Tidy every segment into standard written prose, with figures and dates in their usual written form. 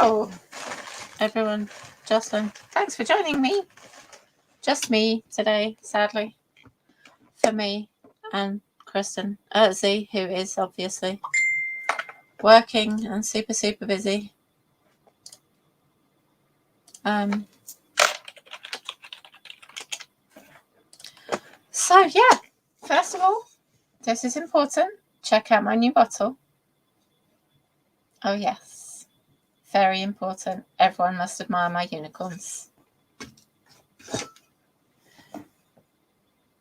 Hello, everyone. Jocelyn, thanks for joining me. Just me today, sadly, for me and Kristen Z, who is obviously working and super busy. So yeah, first of all, this is important. Check out my new bottle. Oh yes, very important. Everyone must admire my unicorns.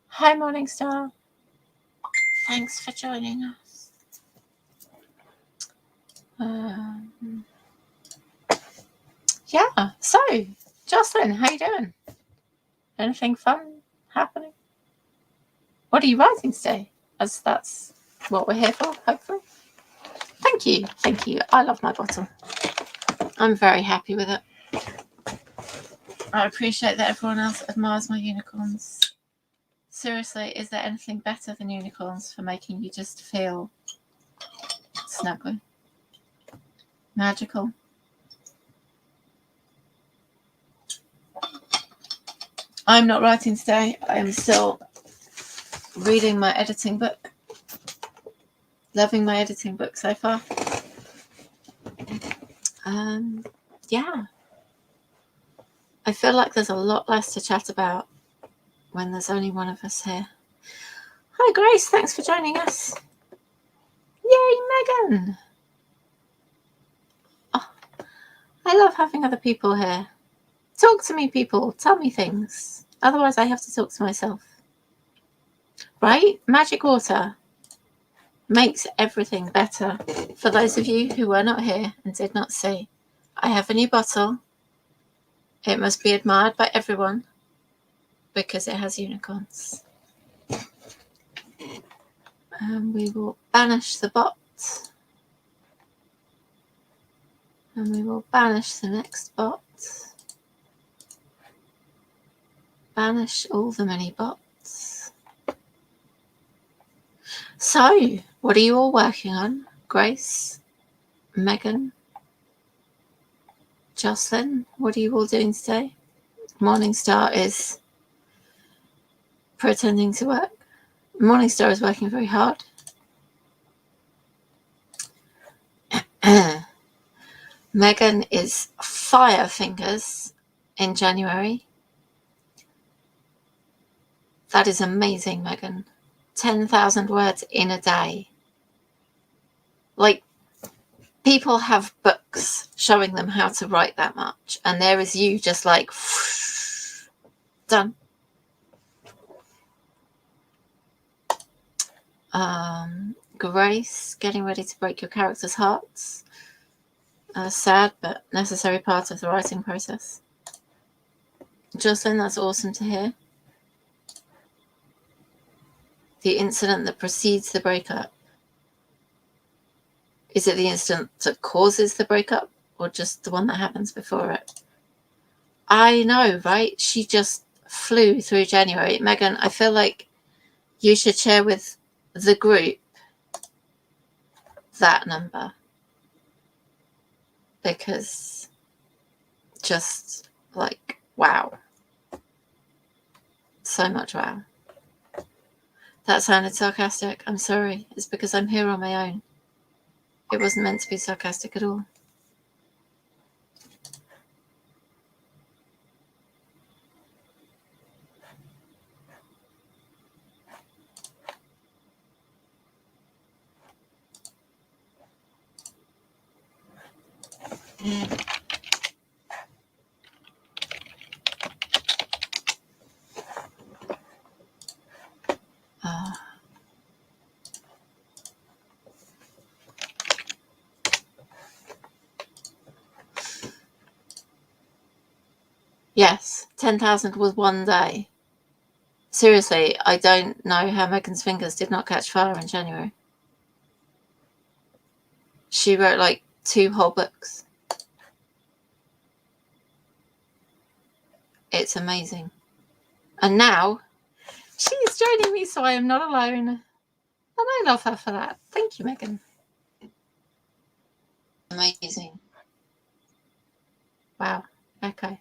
Hi, Morningstar. Thanks for joining us. Yeah, so Jocelyn, how you doing? Anything fun happening? What are you writing today? As that's what we're here for, hopefully. Thank you. I love my bottle. I'm very happy with it. I appreciate that everyone else admires my unicorns. Seriously, is there anything better than unicorns for making you just feel snuggly? Magical? I'm not writing today. I am still reading my editing book. Loving my editing book so far. Yeah. I feel like there's a lot less to chat about when there's only one of us here. Hi, Grace. Thanks for joining us. Yay, Megan. Oh, I love having other people here. Talk to me, people. Tell me things. Otherwise, I have to talk to myself. Right? Magic water makes everything better. For those of you who were not here and did not see, I have a new bottle. It must be admired by everyone because it has unicorns. And we will banish the bot. And we will banish the next bot. Banish all the mini bots. So, what are you all working on? Grace? Megan? Jocelyn? What are you all doing today? Morningstar is pretending to work. Morningstar is working very hard. Megan is fire fingers in January. That is amazing, Megan. 10,000 words in a day. Like, people have books showing them how to write that much, and there is you just like, whoosh, done. Grace, getting ready to break your characters' hearts. A sad but necessary part of the writing process. Jocelyn, that's awesome to hear. The incident that precedes the breakup. Is it the incident that causes the breakup or just the one that happens before it? I know, right? She just flew through January. Megan, I feel like you should share with the group that number. Because just like, wow. So much wow. That sounded sarcastic. I'm sorry. It's because I'm here on my own. It wasn't meant to be sarcastic at all. Yes, 10,000 was one day. Seriously, I don't know how Megan's fingers did not catch fire in January. She wrote like 2 whole books. It's amazing. And now she's joining me, so I am not alone. And I love her for that. Thank you, Megan. Amazing. Wow. Okay.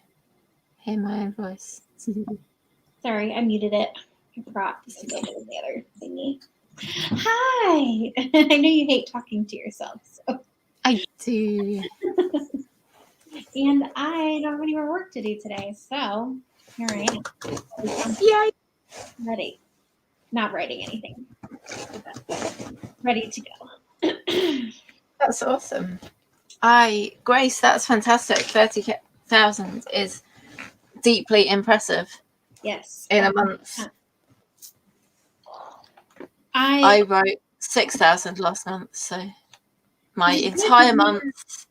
Hear my own voice. Sorry, I muted it. I forgot this to go to the other thingy. Hi! I know you hate talking to yourself. So. I do. And I don't have any more work to do today, so here I am. Yay! Ready. Not writing anything. Ready to go. That's awesome. Grace, that's fantastic. 30,000 is deeply impressive. Yes. In a month. I wrote 6,000 last month, so my entire month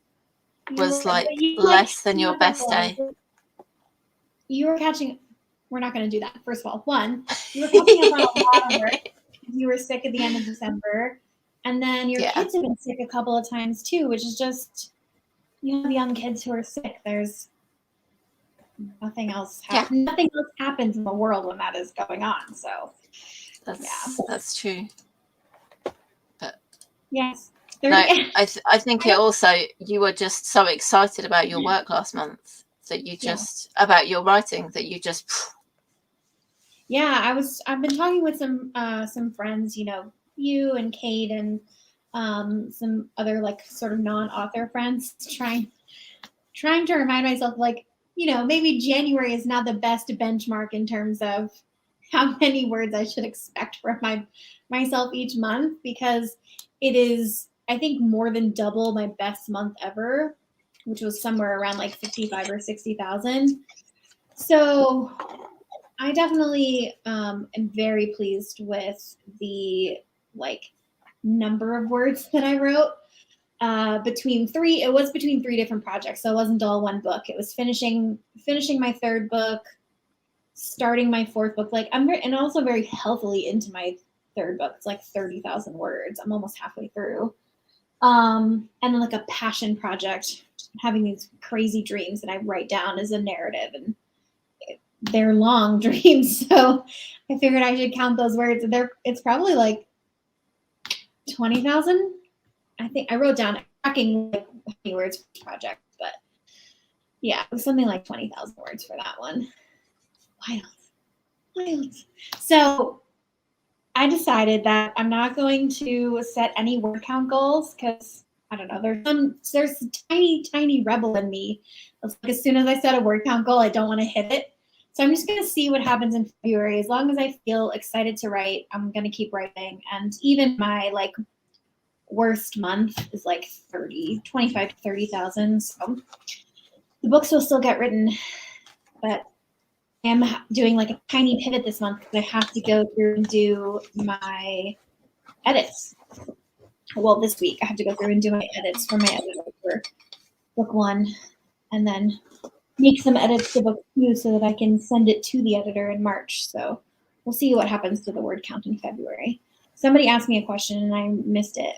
was like less than your best day. You were catching. We're not going to do that. First of all, one, you were catching up on a lot of work. You were sick at the end of December, and then your kids have been sick a couple of times too, which is just, you have young kids who are sick. There's nothing else. Nothing else happens in the world when that is going on. So that's true. But yes. No, I think it also, you were just so excited about your work last month that you just about your writing that you just. Yeah, I've been talking with some friends, you know, you and Kate and some other like sort of non-author friends, trying to remind myself, like, you know, maybe January is not the best benchmark in terms of how many words I should expect from myself each month, because it is, I think, more than double my best month ever, which was somewhere around like 55 or 60,000. So I definitely am very pleased with the like number of words that I wrote. It was between three different projects, so it wasn't all one book. It was finishing my third book, starting my fourth book. Like and also very healthily into my third book. It's like 30,000 words. I'm almost halfway through. And then like a passion project, having these crazy dreams that I write down as a narrative, and they're long dreams. So I figured I should count those words. It's probably like 20,000. I think I wrote down tracking like how many words for each project, but yeah, it was something like 20,000 words for that one. Wild. So I decided that I'm not going to set any word count goals, because I don't know, there's a tiny rebel in me. It's like as soon as I set a word count goal, I don't want to hit it. So I'm just going to see what happens in February. As long as I feel excited to write, I'm going to keep writing. And even my like worst month is like 25 to 30,000. So the books will still get written, but I am doing like a tiny pivot this month because I have to go through and do my edits. Well, this week I have to go through and do my edits for my editor for book one, and then make some edits to book two so that I can send it to the editor in March. So we'll see what happens to the word count in February. Somebody asked me a question and I missed it.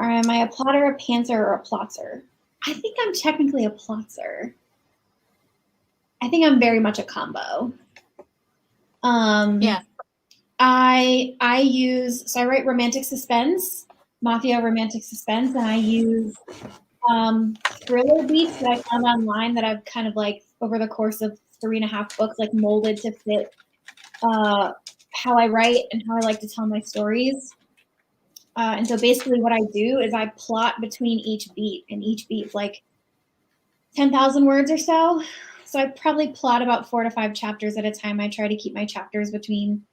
Am I a plotter, a pantser, or a plotzer? I think I'm technically a plotzer. I think I'm very much a combo. Yeah. I write romantic suspense, mafia romantic suspense, and I use thriller beats that I found online that I've kind of like over the course of 3.5 books like molded to fit how I write and how I like to tell my stories. And so basically what I do is I plot between each beat, and each beat's like 10,000 words or so. So I probably plot about 4 to 5 chapters at a time. I try to keep my chapters between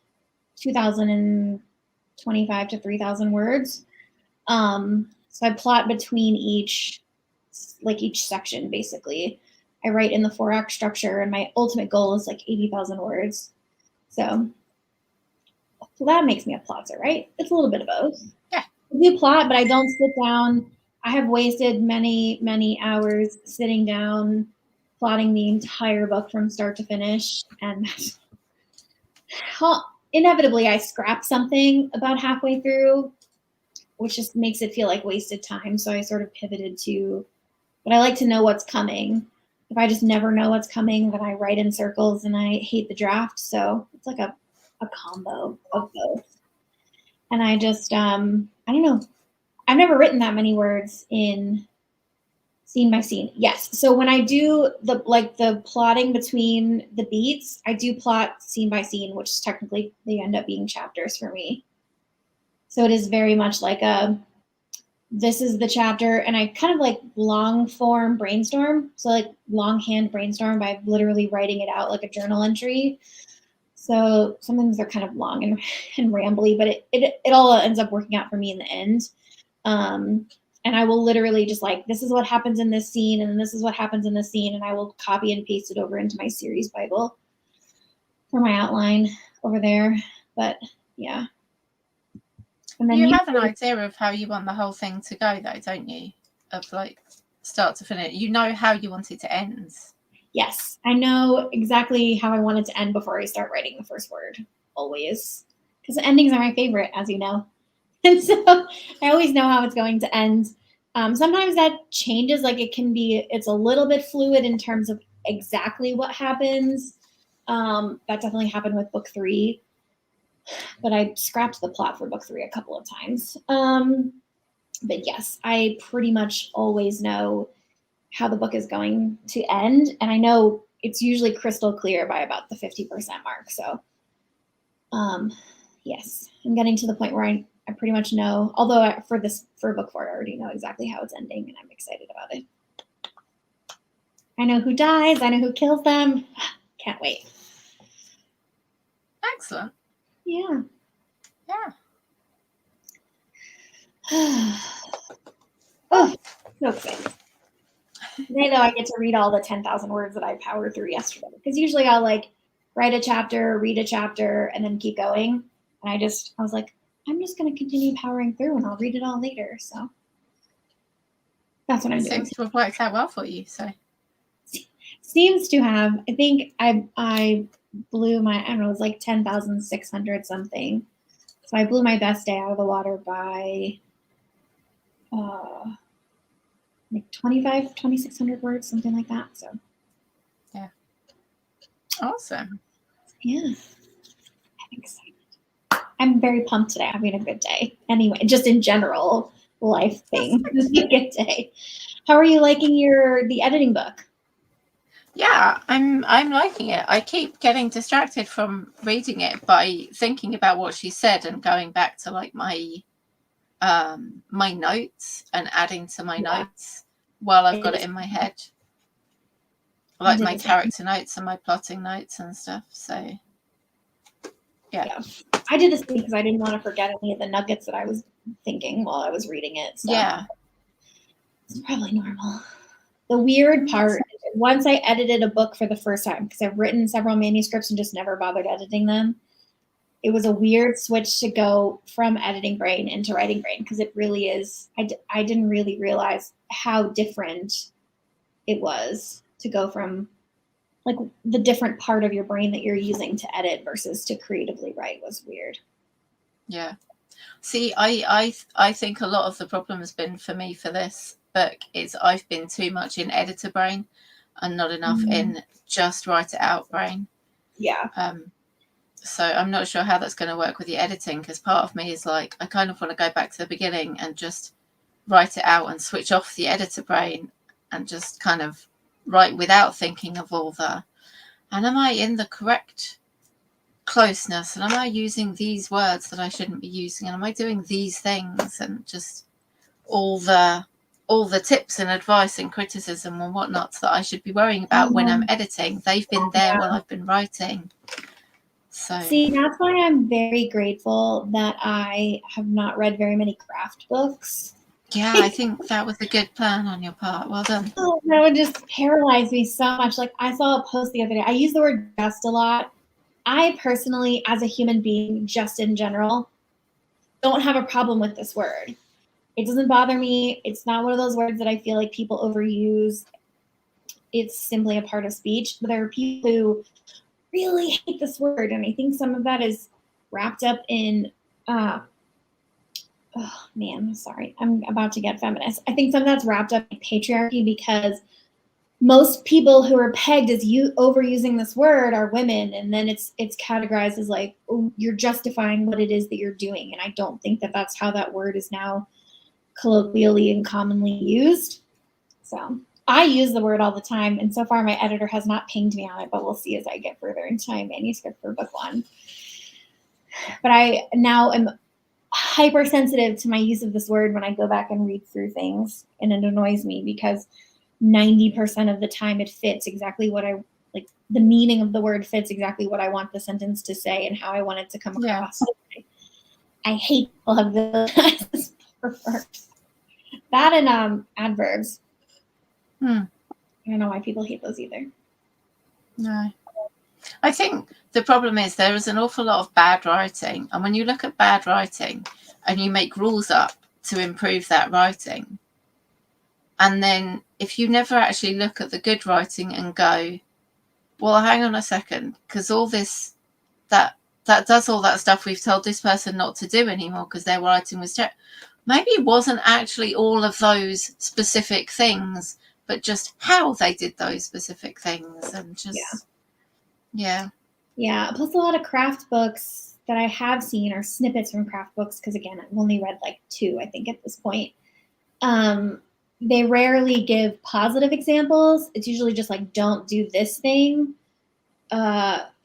2,025 to 3,000 words. So I plot between each section, basically. I write in the 4-act structure, and my ultimate goal is like 80,000 words. So that makes me a plotzer, right? It's a little bit of both. Yeah. I do plot, but I don't sit down. I have wasted many, many hours sitting down, plotting the entire book from start to finish. And inevitably, I scrap something about halfway through, which just makes it feel like wasted time. So I sort of pivoted to, but I like to know what's coming. If I just never know what's coming, then I write in circles and I hate the draft. So it's like a combo of both. And I just, I don't know. I've never written that many words in Scene by scene, yes. So when I do the plotting between the beats, I do plot scene by scene, which technically they end up being chapters for me. So it is very much like this is the chapter, and I kind of like long form brainstorm. So like longhand brainstorm by literally writing it out like a journal entry. So sometimes they're kind of long and rambly, but it all ends up working out for me in the end. And I will literally just like, this is what happens in this scene, and then this is what happens in this scene, and I will copy and paste it over into my series Bible for my outline over there. But yeah. And then You have an idea of how you want the whole thing to go, though, don't you? Of like start to finish. You know how you want it to end. Yes, I know exactly how I want it to end before I start writing the first word, always. Because the endings are my favorite, as you know. And so I always know how it's going to end. Sometimes that changes, like it's a little bit fluid in terms of exactly what happens. That definitely happened with book 3, but I scrapped the plot for book 3 a couple of times. But yes, I pretty much always know how the book is going to end. And I know it's usually crystal clear by about the 50% mark. So yes, I'm getting to the point where I pretty much know, although for book 4, I already know exactly how it's ending, and I'm excited about it. I know who dies. I know who kills them. Can't wait. Excellent. Yeah. Yeah. Oh, so excited. Today, though, I get to read all the 10,000 words that I powered through yesterday. Because usually I'll like write a chapter, read a chapter, and then keep going. And I was like, I'm just going to continue powering through, and I'll read it all later. So that's what I'm doing. Seems to have worked out well for you. So seems to have. I think I blew my, I don't know, it was like 10,600 something. So I blew my best day out of the water by like 2,600 words, something like that. So yeah. Awesome. Yeah. I'm excited. I'm very pumped today. I'm having a good day. Anyway, just in general, life thing. It's a good day. How are you liking the editing book? Yeah, I'm liking it. I keep getting distracted from reading it by thinking about what she said and going back to like my my notes and adding to my notes while I've got it in my head. Like my character notes and my plotting notes and stuff. So yeah. I did this thing because I didn't want to forget any of the nuggets that I was thinking while I was reading it. So yeah. It's probably normal. The weird part, once I edited a book for the first time, because I've written several manuscripts and just never bothered editing them, it was a weird switch to go from editing brain into writing brain, because it really is, I didn't really realize how different it was to go from like the different part of your brain that you're using to edit versus to creatively write was weird. Yeah. See, I think a lot of the problem has been for me for this book is I've been too much in editor brain and not enough in just write it out brain. Yeah. So I'm not sure how that's going to work with your editing, because part of me is like, I kind of want to go back to the beginning and just write it out and switch off the editor brain and just kind of write without thinking of all and am I in the correct closeness, and am I using these words that I shouldn't be using, and am I doing these things, and just all the tips and advice and criticism and whatnots that I should be worrying about when I'm editing. They've been there when I've been writing. So see, that's why I'm very grateful that I have not read very many craft books. Yeah, I think that was a good plan on your part. Well done. Oh, that would just paralyze me so much. Like I saw a post the other day. I use the word just a lot. I personally, as a human being, just in general, don't have a problem with this word. It doesn't bother me. It's not one of those words that I feel like people overuse. It's simply a part of speech. But there are people who really hate this word. And I think some of that is wrapped up in, oh man, sorry. I'm about to get feminist. I think some of that's wrapped up in patriarchy, because most people who are pegged as overusing this word are women, and then it's categorized as like, oh, you're justifying what it is that you're doing. And I don't think that that's how that word is now colloquially and commonly used. So I use the word all the time, and so far my editor has not pinged me on it, but we'll see as I get further into my manuscript for book one. But I now am hypersensitive to my use of this word when I go back and read through things, and it annoys me because 90% of the time it fits exactly what I like. The meaning of the word fits exactly what I want the sentence to say and how I want it to come across. Yeah. I hate people have villainized verbs. That and adverbs. I don't know why people hate those either. No. I think the problem is there is an awful lot of bad writing. And when you look at bad writing and you make rules up to improve that writing, and then if you never actually look at the good writing and go, well, hang on a second, because all this, that does all that stuff we've told this person not to do anymore because their writing was maybe it wasn't actually all of those specific things, but just how they did those specific things. And just yeah. Plus a lot of craft books that I have seen are snippets from craft books, because again, I've only read like 2, I think, at this point. They rarely give positive examples. It's usually just like, don't do this thing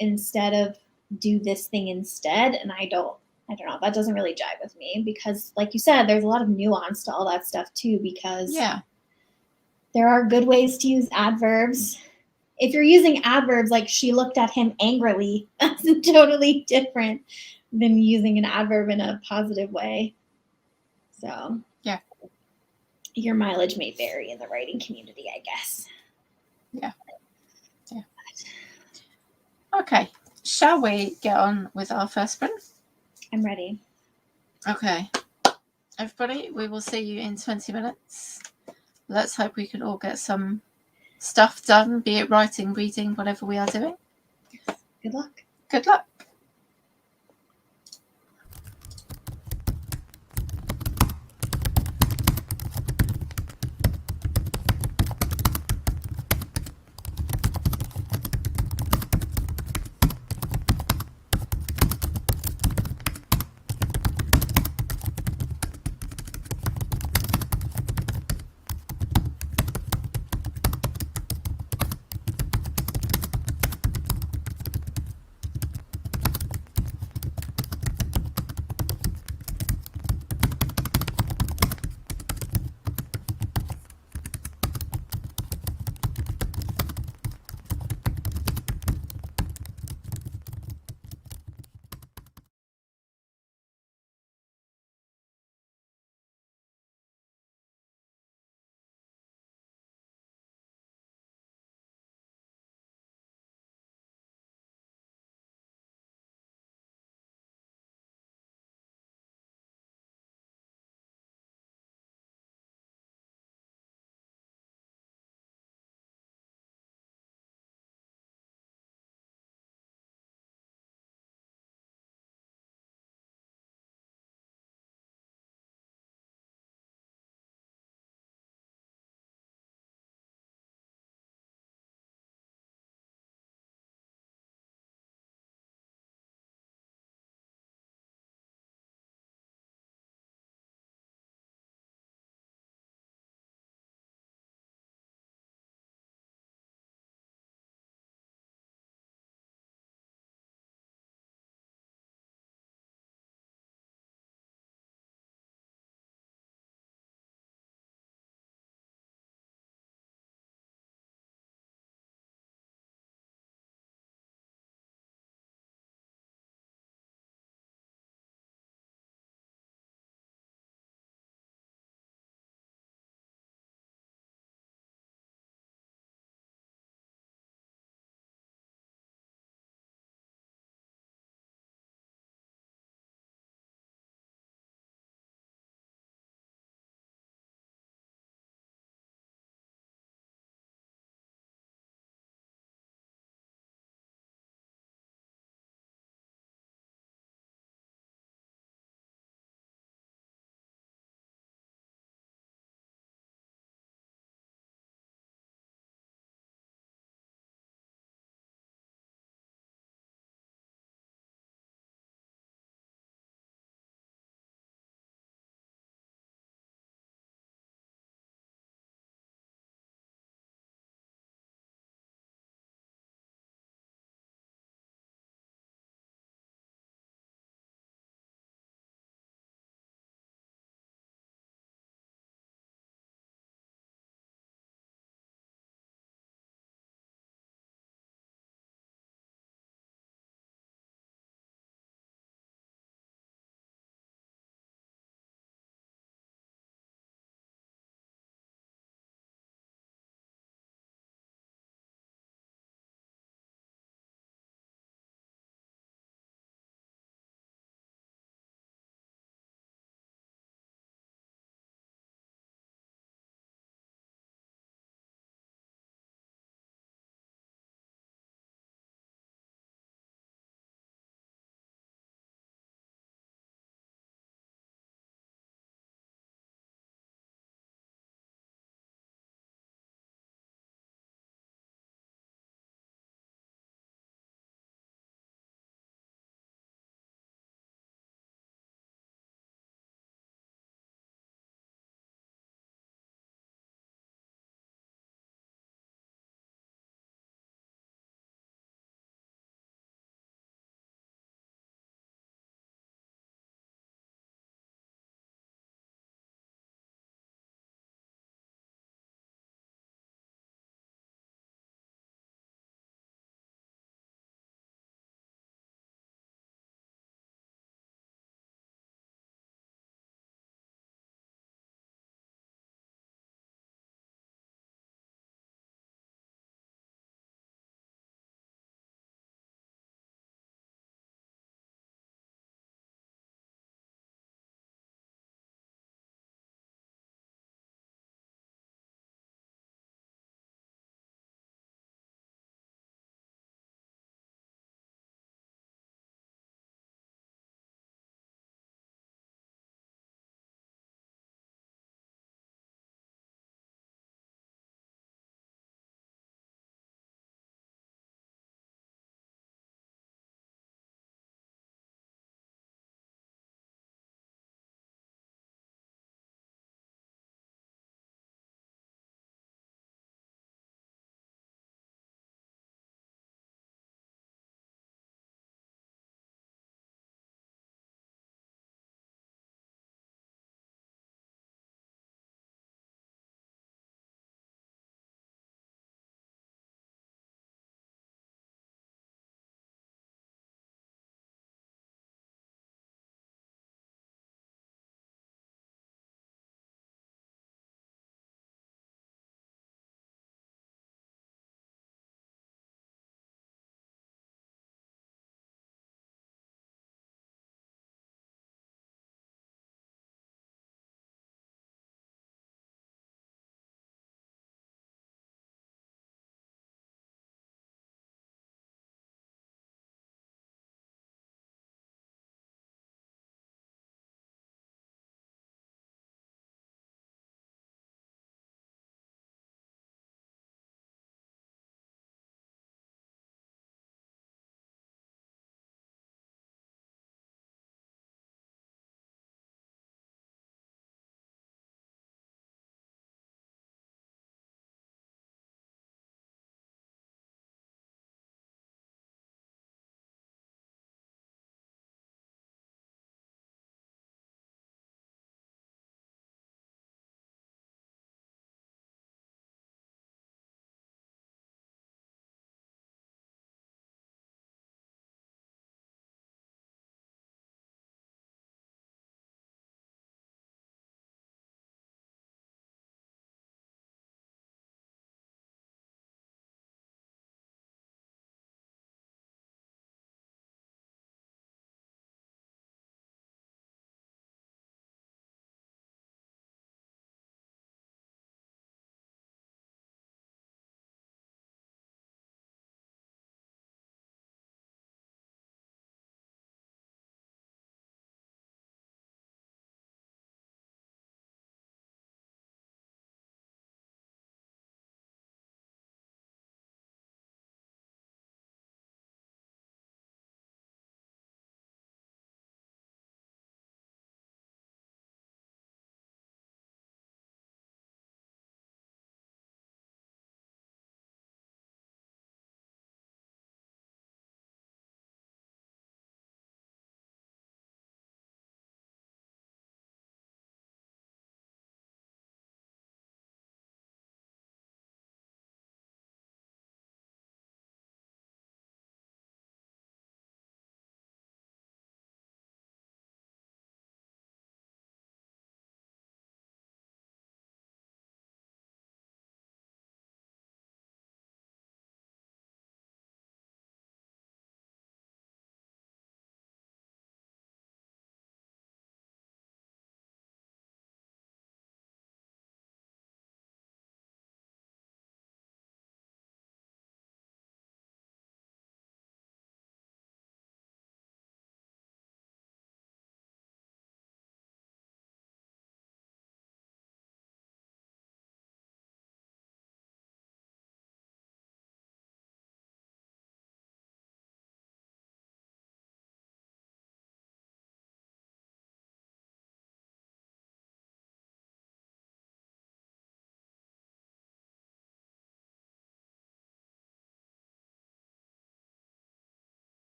instead of do this thing instead. And I don't know, that doesn't really jive with me, because like you said, there's a lot of nuance to all that stuff too, because there are good ways to use adverbs. If you're using adverbs like she looked at him angrily, that's totally different than using an adverb in a positive way. So your mileage may vary in the writing community, I guess. Yeah. Okay. Shall we get on with our first sprint? I'm ready. Okay. Everybody, we will see you in 20 minutes. Let's hope we can all get some stuff done, be it writing, reading, whatever we are doing. Good luck. Good luck.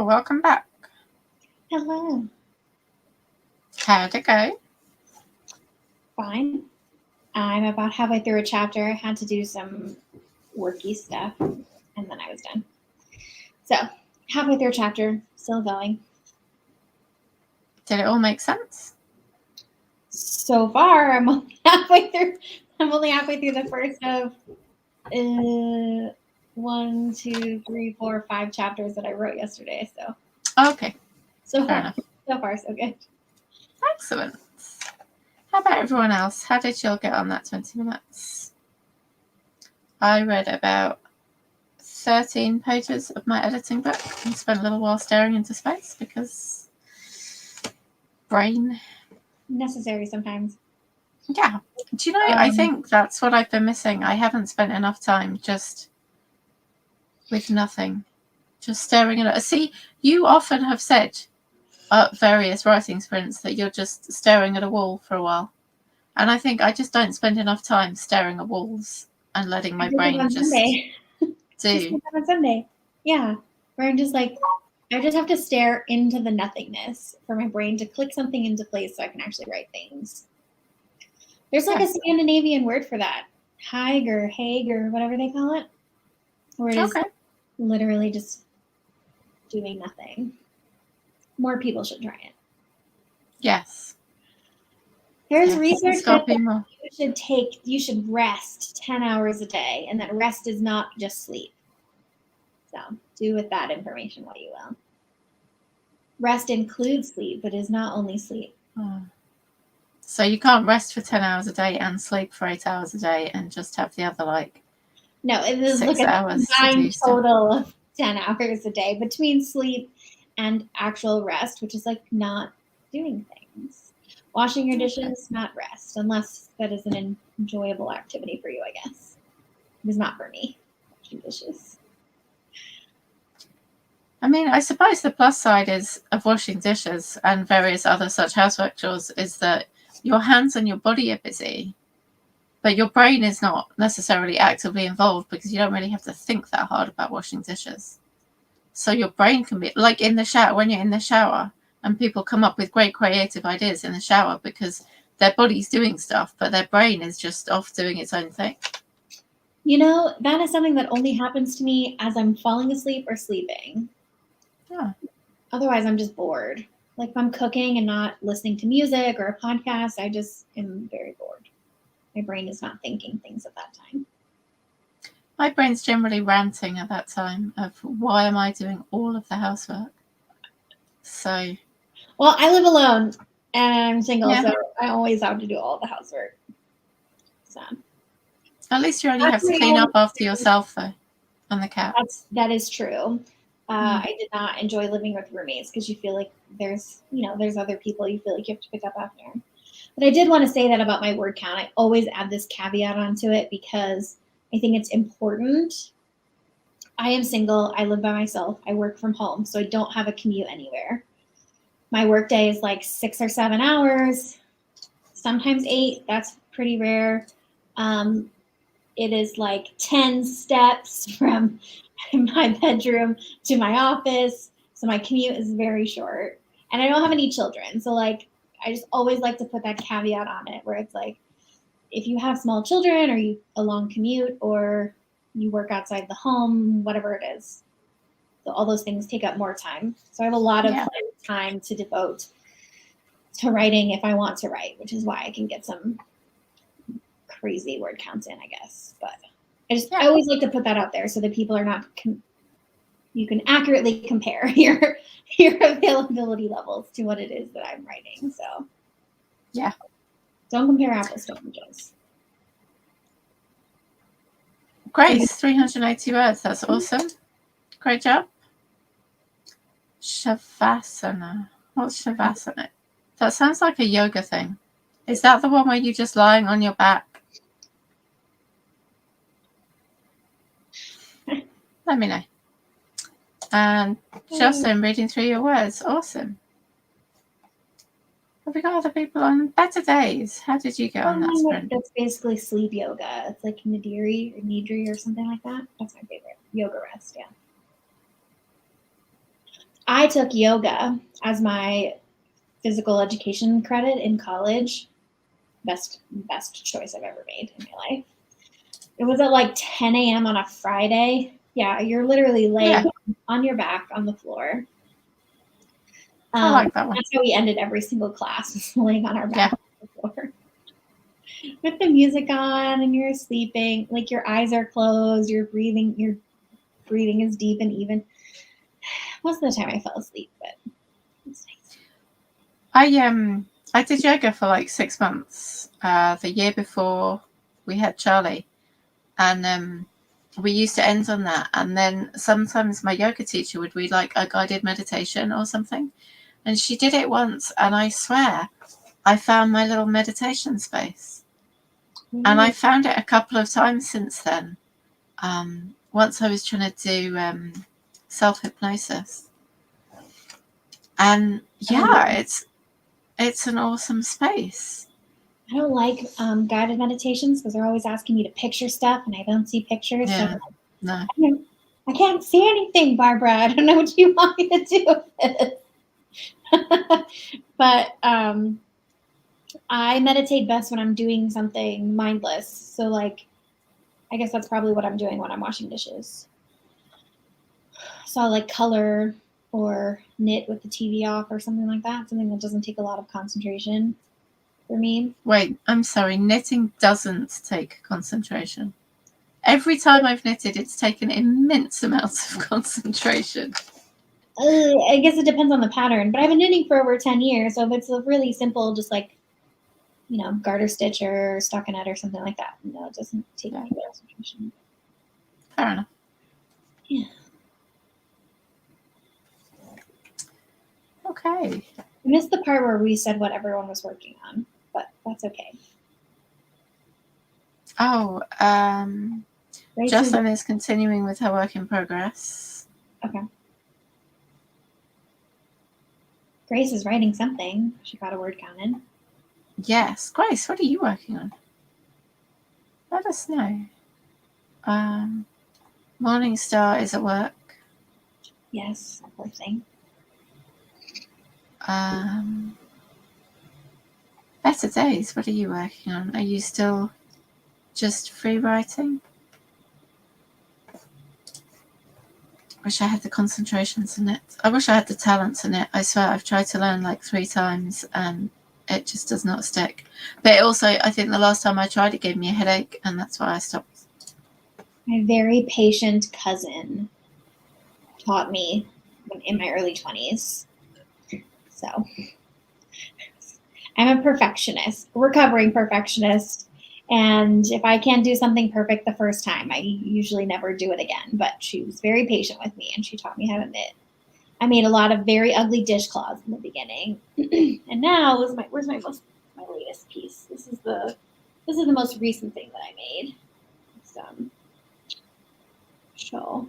Rachel, welcome back. Hello. How'd it go? Fine. I'm about halfway through a chapter. I had to do some worky stuff, and then I was done. So, halfway through a chapter, still going. Did it all make sense? So far, I'm only halfway through. I'm only halfway through the first of 1, 2, 3, 4, 5 chapters that I wrote yesterday. So, Okay, so fair enough. so far, so good. Excellent. How about everyone else? How did you all get on that 20 minutes? I read about 13 pages of my editing book and spent a little while staring into space because brain. Necessary sometimes. Yeah. Do you know, I think that's what I've been missing. I haven't spent enough time just with nothing, just staring at it. See, you often have said at various writing sprints that you're just staring at a wall for a while. And I think I just don't spend enough time staring at walls and letting my brain just do. On Sunday. Yeah. Where I'm just like, I just have to stare into the nothingness for my brain to click something into place so I can actually write things. There's like a Scandinavian word for that. Haig or whatever they call it. Where it is literally just doing nothing. More people should try it. Yes. There's research that you should rest 10 hours a day, and that rest is not just sleep. So do with that information what you will. Rest includes sleep, but is not only sleep. Oh. So you can't rest for 10 hours a day and sleep for 8 hours a day and just have the other No, it is 6 like hours a combined total of 10 hours a day between sleep and actual rest, which is like not doing things. Washing your dishes, not rest, unless that is an enjoyable activity for you, I guess. It is not for me, washing dishes. I mean, I suppose the plus side of washing dishes and various other such housework chores is that your hands and your body are busy, but your brain is not necessarily actively involved because you don't really have to think that hard about washing dishes. So your brain can be like in the shower, when you're in the shower, and people come up with great creative ideas in the shower because their body's doing stuff, but their brain is just off doing its own thing. You know, that is something that only happens to me as I'm falling asleep or sleeping. Yeah. Otherwise, I'm just bored. Like if I'm cooking and not listening to music or a podcast, I just am very bored. My brain is not thinking things at that time. My brain's generally ranting at that time of why am I doing all of the housework? So. Well, I live alone and I'm single, so I always have to do all the housework. So. At least you only have to clean up after yourself, though, and the cats. That is true. I did not enjoy living with roommates because you feel like there's other people you feel like you have to pick up after. But I did want to say that about my word count. I always add this caveat onto it because I think it's important. I am single. I live by myself. I work from home, so I don't have a commute anywhere. My work day is like 6 or 7 hours, sometimes 8. That's pretty rare. It is like 10 steps from my bedroom to my office. So my commute is very short. And I don't have any children. So like, I just always like to put that caveat on it where it's like, if you have small children or you a long commute or you work outside the home, whatever it is. So all those things take up more time. So I have a lot of time to devote to writing if I want to write, which is why I can get some crazy word counts in, I guess. But I always like to put that out there so that people are not you can accurately compare your availability levels to what it is that I'm writing. So don't compare apples to oranges. Grace, 380 words. That's awesome. Great job. Shavasana. What's Shavasana? That sounds like a yoga thing. Is that the one where you're just lying on your back? Let me know. And Justin, reading through your words. Awesome. Have we got other people on better days? How did you get on that sprint? That's basically sleep yoga. It's like Nidri or something like that. That's my favorite. Yoga rest, yeah. I took yoga as my physical education credit in college. Best choice I've ever made in my life. It was at like 10 a.m. on a Friday. Yeah, you're literally laying on your back on the floor. I like that one. That's how we ended every single class, laying on our back Yeah. on the floor. With the music on and you're sleeping, like your eyes are closed, your breathing is deep and even. Most of the time I fell asleep, but it's nice. I did yoga for like 6 months, the year before we had Charlie, and we used to end on that. And then sometimes my yoga teacher would read like a guided meditation or something, and she did it once, and I swear I found my little meditation space. And I found it a couple of times since then. Once I was trying to do self-hypnosis, and yeah, it's an awesome space. I don't like guided meditations because they're always asking me to picture stuff, and I don't see pictures. Yeah, So no. I can't see anything, Barbara. I don't know what you want me to do with this. But I meditate best when I'm doing something mindless. So, like, I guess that's probably what I'm doing when I'm washing dishes. So I'll like color or knit with the TV off or something like that. Something that doesn't take a lot of concentration for me. Wait, I'm sorry. Knitting doesn't take concentration. Every time I've knitted, it's taken immense amounts of concentration. I guess it depends on the pattern, but I've been knitting for over 10 years. So if it's a really simple, just like, garter stitch or stockinette or something like that, no, it doesn't take any concentration. Fair enough. Yeah. Okay. I missed the part where we said what everyone was working on, but that's okay. Oh, Jocelyn is continuing with her work in progress. Okay. Grace is writing something. She got a word count in. Yes. Grace, what are you working on? Let us know. Morningstar is at work. Yes, poor thing. Better Days, what are you working on? Are you still just free writing? Wish I had the concentrations in it. I wish I had the talents in it. I swear I've tried to learn like 3 times and it just does not stick. But also, I think the last time I tried it gave me a headache and that's why I stopped. My very patient cousin taught me in my early 20s. So I'm a perfectionist, recovering perfectionist. And if I can't do something perfect the first time, I usually never do it again. But she was very patient with me and she taught me how to knit. I made a lot of very ugly dishcloths in the beginning. And now where's my latest piece? This is the most recent thing that I made. It's shawl.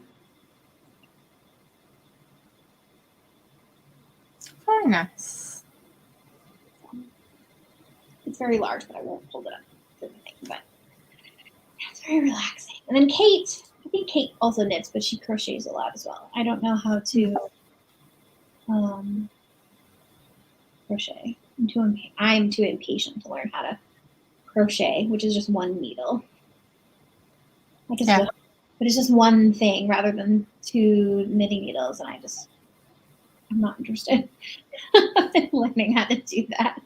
Very nice. It's very large, but I won't hold it up to the thing. But it's very relaxing. And then Kate, I think Kate also knits, but she crochets a lot as well. I don't know how to crochet. I'm too impatient to learn how to crochet, which is just one needle. But it's just one thing rather than 2 knitting needles, and I'm not interested in learning how to do that.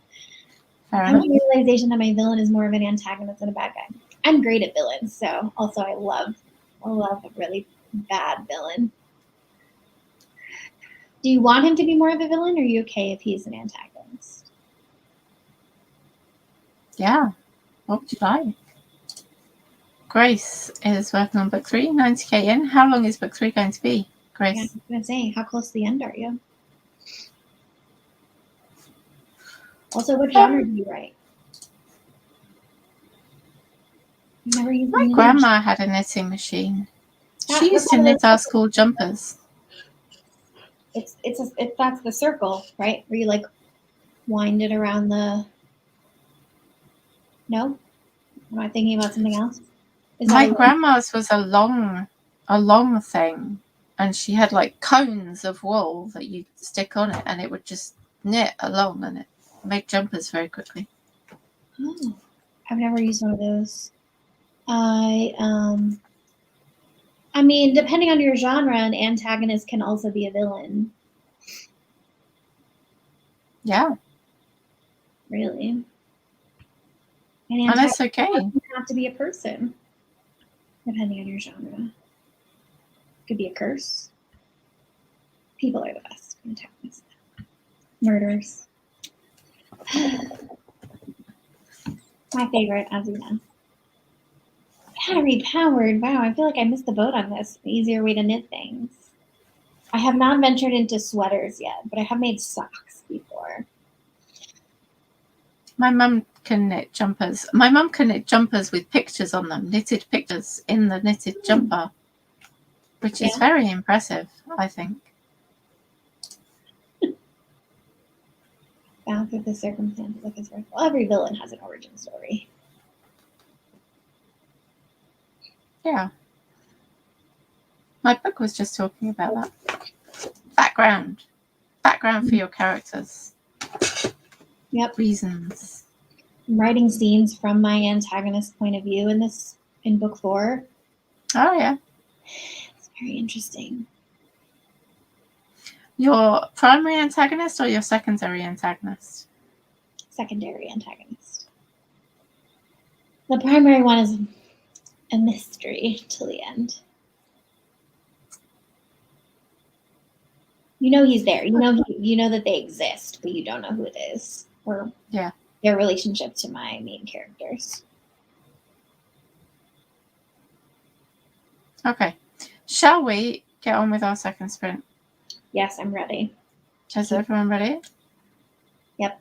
I have the realization that my villain is more of an antagonist than a bad guy. I'm great at villains, so also I love a really bad villain. Do you want him to be more of a villain, or are you okay if he's an antagonist? Yeah. What would you like? Grace is working on book 3, 90k in. How long is book 3 going to be, Grace? Yeah, I was going to say, how close to the end are you? Also, what genre do you write? My grandma had a knitting machine. She used to knit our school jumpers. That's the circle, right? Where you like wind it around the. No, am I thinking about something else? My grandma's was a long thing, and she had like cones of wool that you stick on it, and it would just knit along, and it made jumpers very quickly. Oh, I've never used one of those. I mean, depending on your genre, an antagonist can also be a villain. Yeah, Really, an and antagonist that's okay. doesn't have to be a person. Depending on your genre, could be a curse. People are the best antagonists. Murderers. My favorite, as you know. Battery powered. Wow, I feel like I missed the boat on this. The easier way to knit things. I have not ventured into sweaters yet, but I have made socks before. My mum can knit jumpers. My mum can knit jumpers with pictures on them, knitted pictures in the knitted jumper, which is very impressive, I think. Bound through the circumstances of his work. Well, every villain has an origin story. Yeah. My book was just talking about that. Background for your characters. Yep. Reasons. I'm writing scenes from my antagonist's point of view in book 4. Oh, yeah. It's very interesting. Your primary antagonist or your secondary antagonist? Secondary antagonist. The primary one is a mystery till the end. You know he's there. You know that they exist, but you don't know who it is or their relationship to my main characters. Okay. Shall we get on with our second sprint? Yes, I'm ready. Is everyone ready? Yep.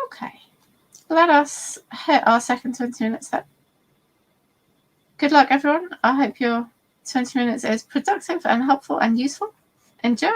Okay. Let us hit our second 20 minutes then. Good luck, everyone. I hope your 20 minutes is productive and helpful and useful. Enjoy.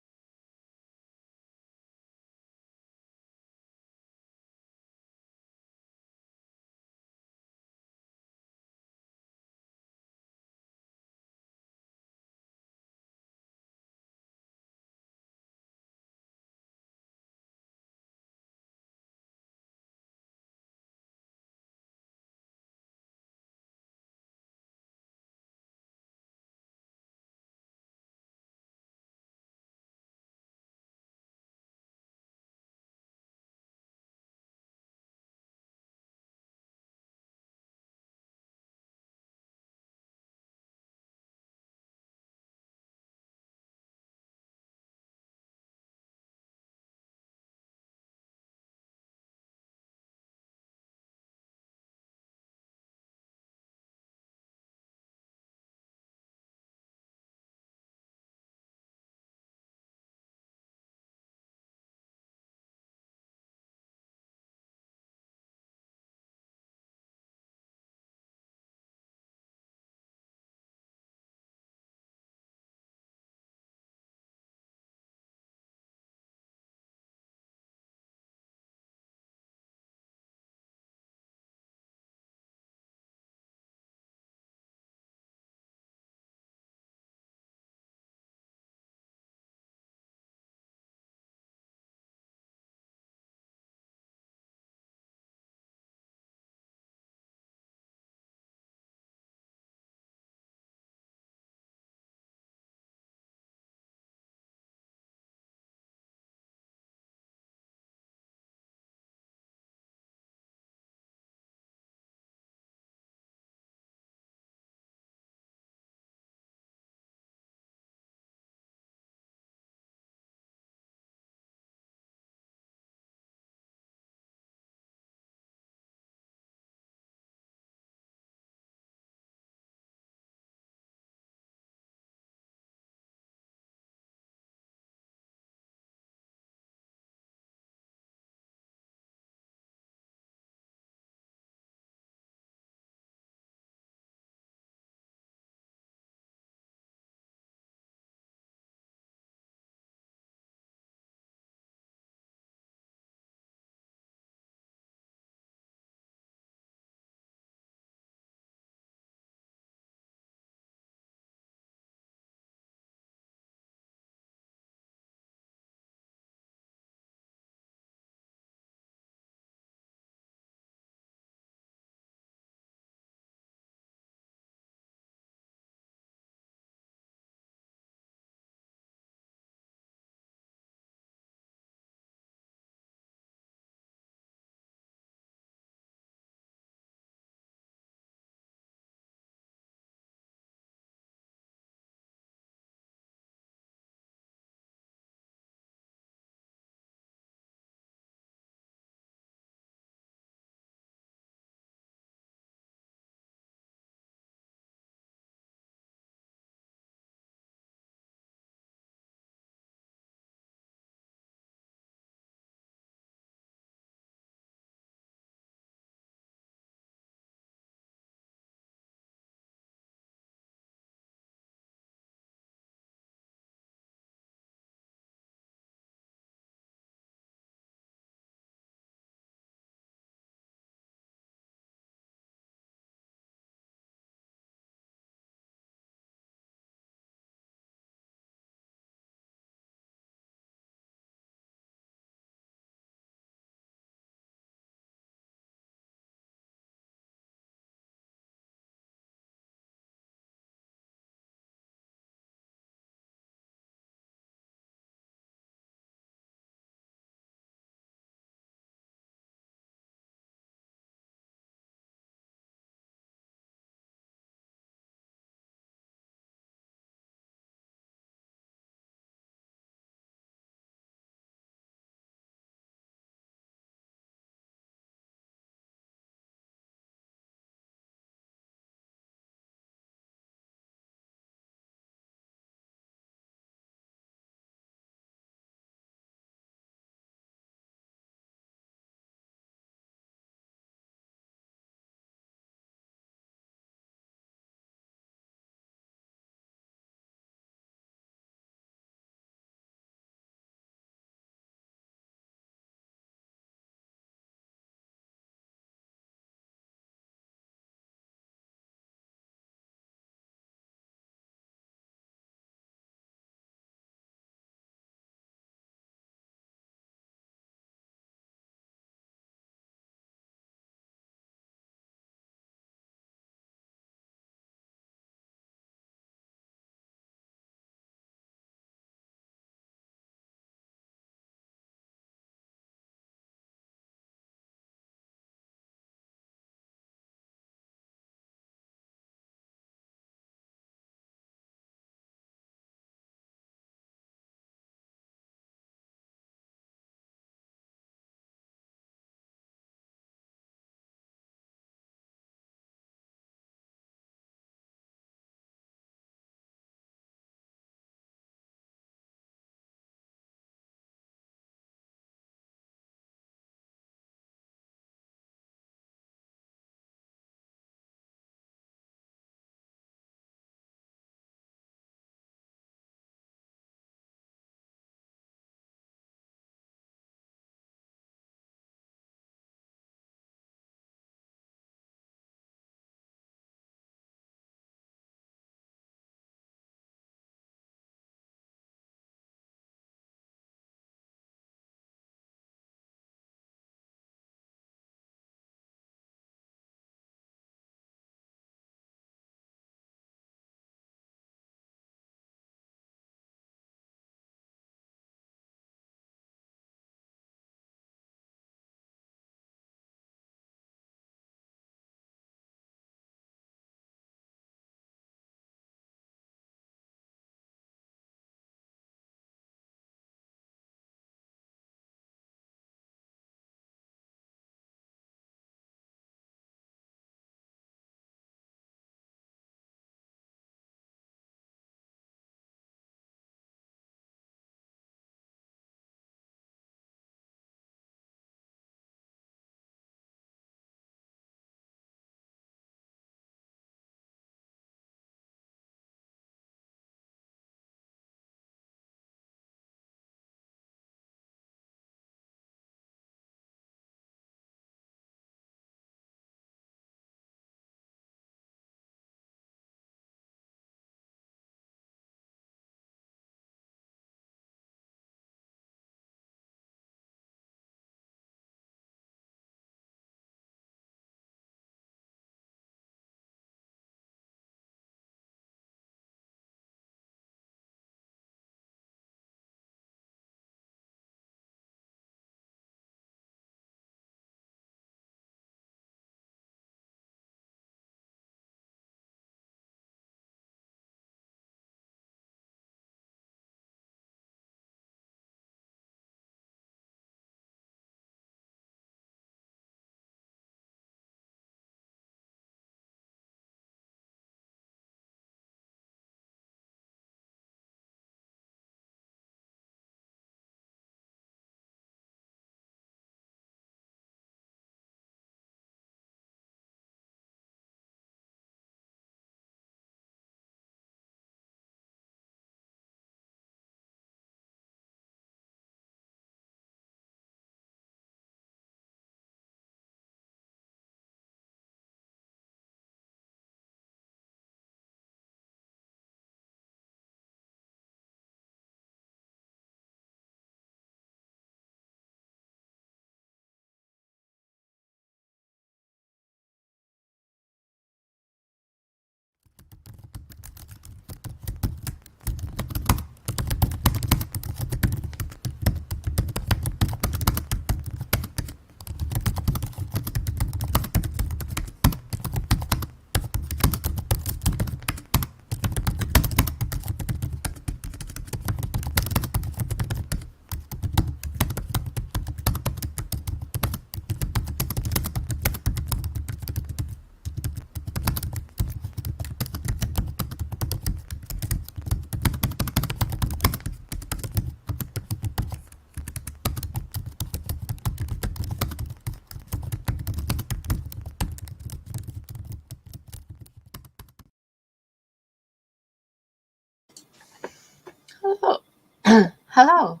Hello.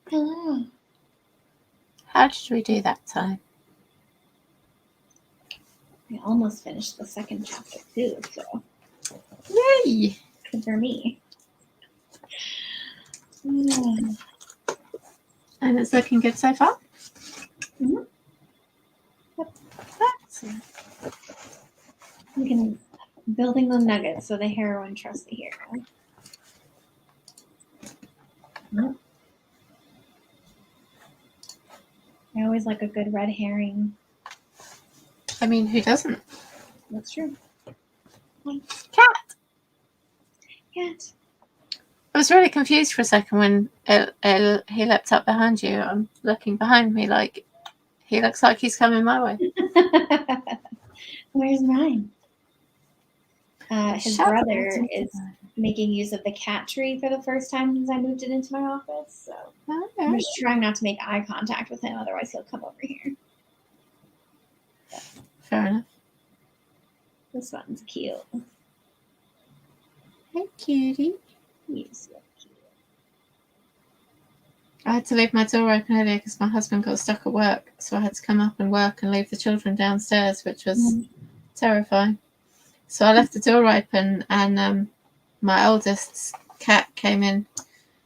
Hello. How did we do that time? I almost finished the second chapter too, so Yay! good for me. Mm. And it's looking good so far? Mhm. Yep. Excellent. We can building the nuggets so the heroine trusts the hero. Yep. I always like a good red herring. I mean, who doesn't? That's true. Cat! Cat. I was really confused for a second when he leapt up behind you. I'm looking behind me like, he looks like he's coming my way. Where's Ryan? His Shut brother up. is making use of the cat tree for the first time since I moved it into my office. So I'm Okay. just trying not to make eye contact with him, otherwise he'll come over here. Fair enough. This one's cute. Hey, cutie. He's so cute. I had to leave my door open earlier because my husband got stuck at work, so I had to come up and work and leave the children downstairs, which was terrifying. So I left the door open, and my oldest cat came in,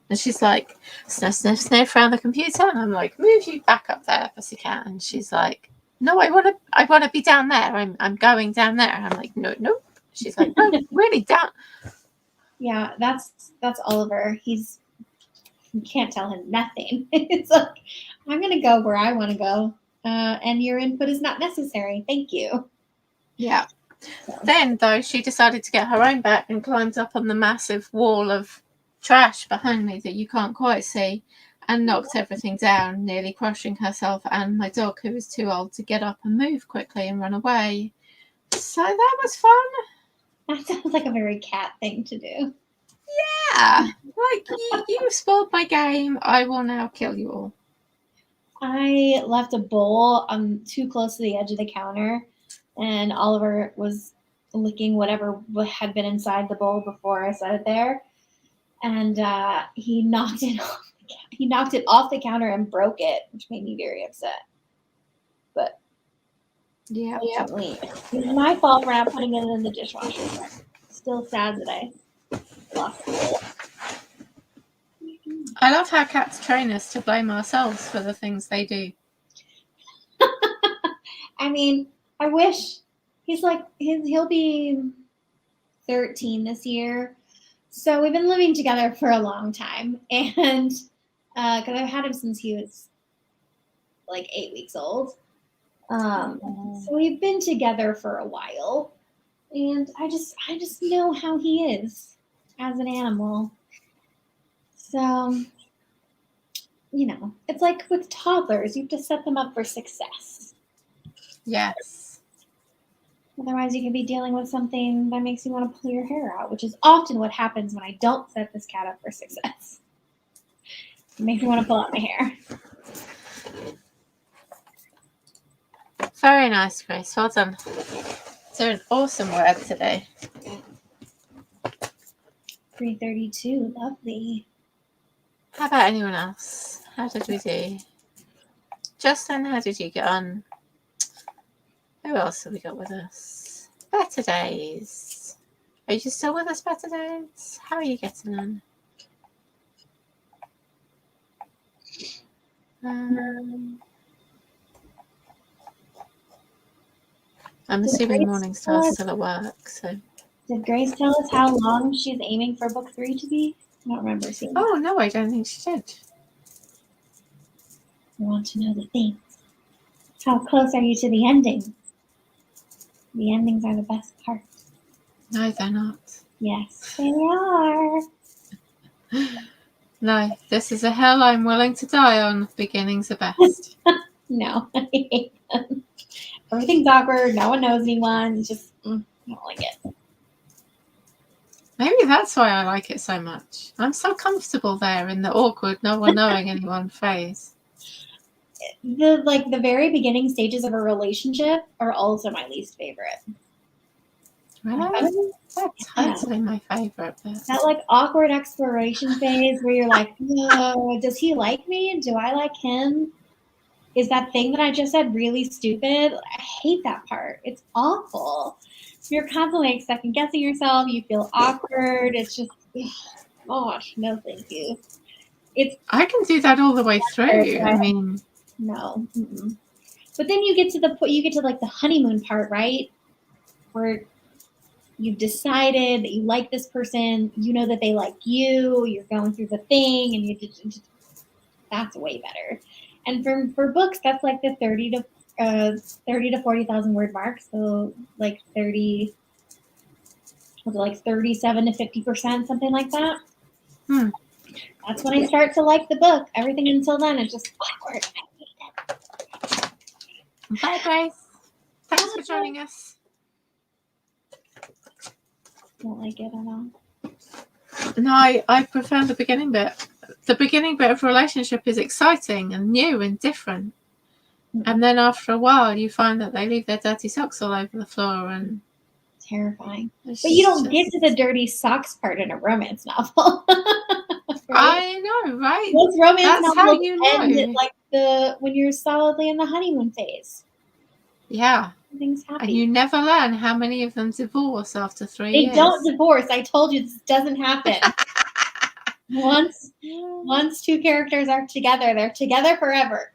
and she's like, sniff, sniff, sniff around the computer, and I'm like, move you back up there, pussycat. And she's like, no, I want to be down there. I'm going down there. And I'm like, no. She's like, no, really down. Yeah, that's Oliver. You can't tell him nothing. It's like, I'm gonna go where I want to go, and your input is not necessary. Thank you. Yeah. So. Then, though, she decided to get her own back and climbed up on the massive wall of trash behind me that you can't quite see and knocked everything down, nearly crushing herself and my dog, who was too old to get up and move quickly and run away. So that was fun. That sounds like a very cat thing to do. Yeah. Like, you spoiled my game. I will now kill you all. I left a bowl too close to the edge of the counter, and Oliver was licking whatever had been inside the bowl before I set it there, and he knocked it off. He knocked it off the counter and broke it, which made me very upset. But yeah, it was my fault for not putting it in the dishwasher. Still sad that I lost it. I love how cats train us to blame ourselves for the things they do. I mean, I wish he'll be 13 this year. So we've been living together for a long time. And because I've had him since he was like 8 weeks old. So we've been together for a while. And I just know how he is as an animal. So, it's like with toddlers, you have to set them up for success. Yes. Otherwise, you can be dealing with something that makes you want to pull your hair out, which is often what happens when I don't set this cat up for success. It makes me want to pull out my hair. Very nice, Grace. Well done. It's an awesome word today. 332, lovely. How about anyone else? How did we do? Justin, how did you get on? Who else have we got with us? Better Days. Are you still with us, Better Days? How are you getting on? I'm assuming Morningstar's still at work, so. Did Grace tell us how long she's aiming for book 3 to be? I don't remember seeing that. Oh, no, I don't think she did. I want to know the things. How close are you to the ending? The endings are the best part. No, they're not. Yes, they are. No, this is a hill I'm willing to die on. Beginnings are best. No, I hate them. Everything's awkward. No one knows anyone. It's just, I don't like it. Maybe that's why I like it so much. I'm so comfortable there in the awkward, no one knowing anyone phase. The very beginning stages of a relationship are also my least favorite. Really? That's totally my favorite bit. That like awkward exploration phase where you're like, oh, does he like me? Do I like him? Is that thing that I just said really stupid? I hate that part. It's awful. You're constantly like second guessing yourself. You feel awkward. It's just, gosh, no, thank you. I can do that all the way through. I mean, no. Mm-mm. But then you get to like the honeymoon part, right? Where you've decided that you like this person, you know that they like you, you're going through the thing, and that's way better. And for books, that's like the 30 to 40,000 word mark. So like 37 to 50%, something like that. That's when I start to like the book. Everything until then is just awkward. Bye, Grace. Thanks for joining us. Don't like it at all. No, I prefer the beginning bit. The beginning bit of a relationship is exciting and new and different. And then after a while, you find that they leave their dirty socks all over the floor, and terrifying. But you don't get to the dirty socks part in a romance novel. Right? I know, right? Most romance novels how you end at like when you're solidly in the honeymoon phase. Yeah. Everything's happy. And you never learn how many of them divorce after 3 years. They don't divorce. I told you this doesn't happen. Once two characters are together, they're together forever.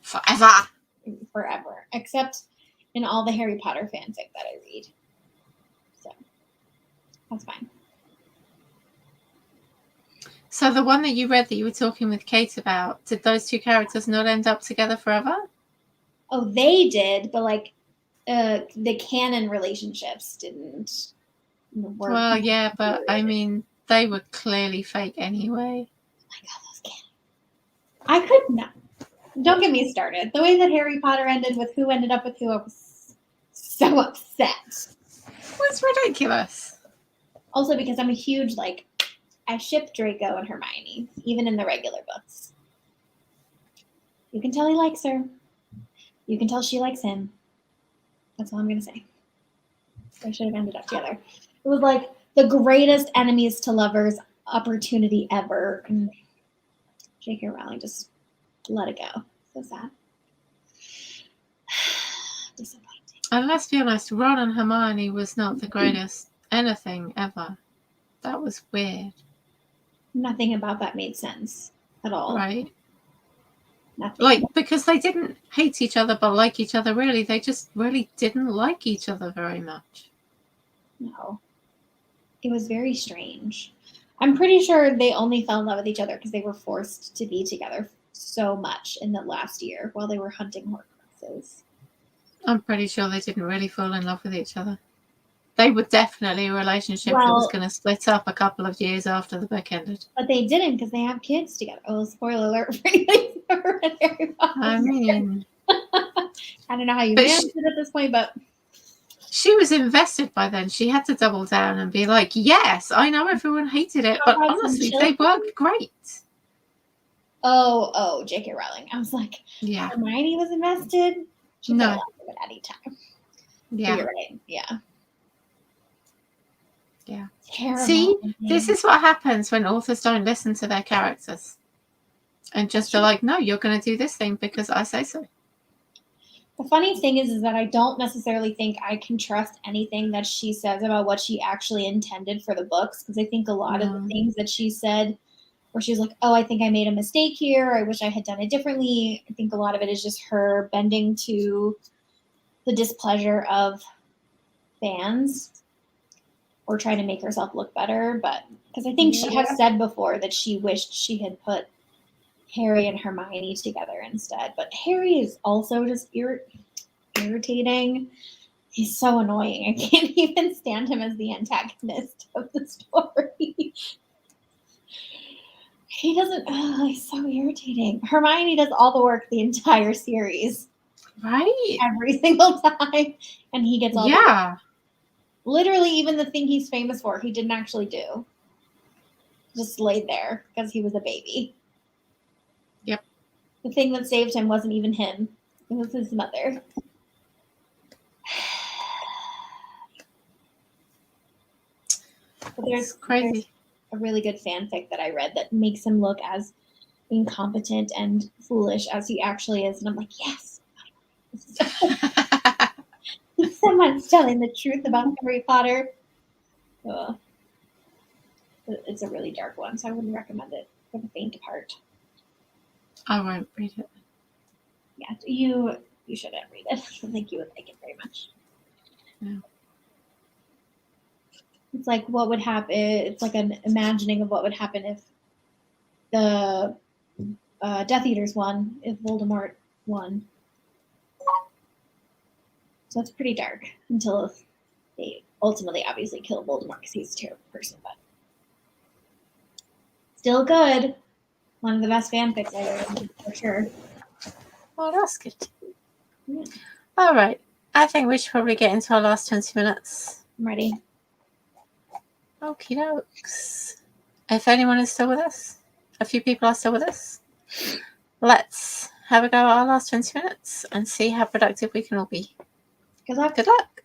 Forever. Except in all the Harry Potter fanfic that I read. So that's fine. So the one that you read that you were talking with Kate about, did those two characters not end up together forever? Oh, they did, but like the canon relationships didn't work. Well, yeah, but I mean, they were clearly fake anyway. Oh my God, those canon. I could not. Don't get me started. The way that Harry Potter ended with who ended up with who, I was so upset. It's ridiculous. Also because I'm a huge, I ship Draco and Hermione, even in the regular books. You can tell he likes her. You can tell she likes him. That's all I'm going to say. They should have ended up together. It was like the greatest enemies to lovers opportunity ever. And J.K. Rowling just let it go. So sad. Disappointing. And let's be honest, Ron and Hermione was not the greatest anything ever. That was weird. Nothing about that made sense at all. Right. Nothing. Because they didn't hate each other but like each other, really. They just really didn't like each other very much. No. It was very strange. I'm pretty sure they only fell in love with each other because they were forced to be together so much in the last year while they were hunting Horcruxes. I'm pretty sure they didn't really fall in love with each other. They were definitely a relationship that was going to split up a couple of years after the book ended. But they didn't because they have kids together. Oh, spoiler alert for anybody who's ever read Harry Potter. I mean... I don't know how you managed it at this point, but... She was invested by then. She had to double down and be like, yes, I know everyone hated it, but honestly, they worked great. Oh, J.K. Rowling. I was like, yeah. Hermione was invested? She could have left at any time. Yeah. You're right. Yeah. Yeah. Terrible. See, this is what happens when authors don't listen to their characters. And just are like, no, you're going to do this thing because I say so. The funny thing is that I don't necessarily think I can trust anything that she says about what she actually intended for the books, because I think a lot of the things that she said where she was like, oh, I think I made a mistake here. I wish I had done it differently. I think a lot of it is just her bending to the displeasure of fans or trying to make herself look better. But because I think she has said before that she wished she had put Harry and Hermione together instead. But Harry is also just irritating. He's so annoying. I can't even stand him as the antagonist of the story. He doesn't, he's so irritating. Hermione does all the work the entire series. Right. Every single time. And he gets all the work. Literally, even the thing he's famous for, he didn't actually do. Just laid there because he was a baby. Yep. The thing that saved him wasn't even him. It was his mother. But It's there's crazy. a really good fanfic that I read that makes him look as incompetent and foolish as he actually is, and I'm like, yes, someone's telling the truth about Harry Potter. It's a really dark one, so I wouldn't recommend it for the faint of heart. I won't read it. Yeah, you shouldn't read it. I don't think you would like it very much. No. It's like what would happen. It's like an imagining of what would happen if the Death Eaters won, if Voldemort won. So it's pretty dark until they ultimately obviously kill Voldemort because he's a terrible person, but still good. One of the best fanfics I read, for sure. Well, that's good. Yeah. All right. I think we should probably get into our last 20 minutes. I'm ready. Okie dokes. If anyone is still with us, a few people are still with us, let's have a go at our last 20 minutes and see how productive we can all be. Good luck. Good luck.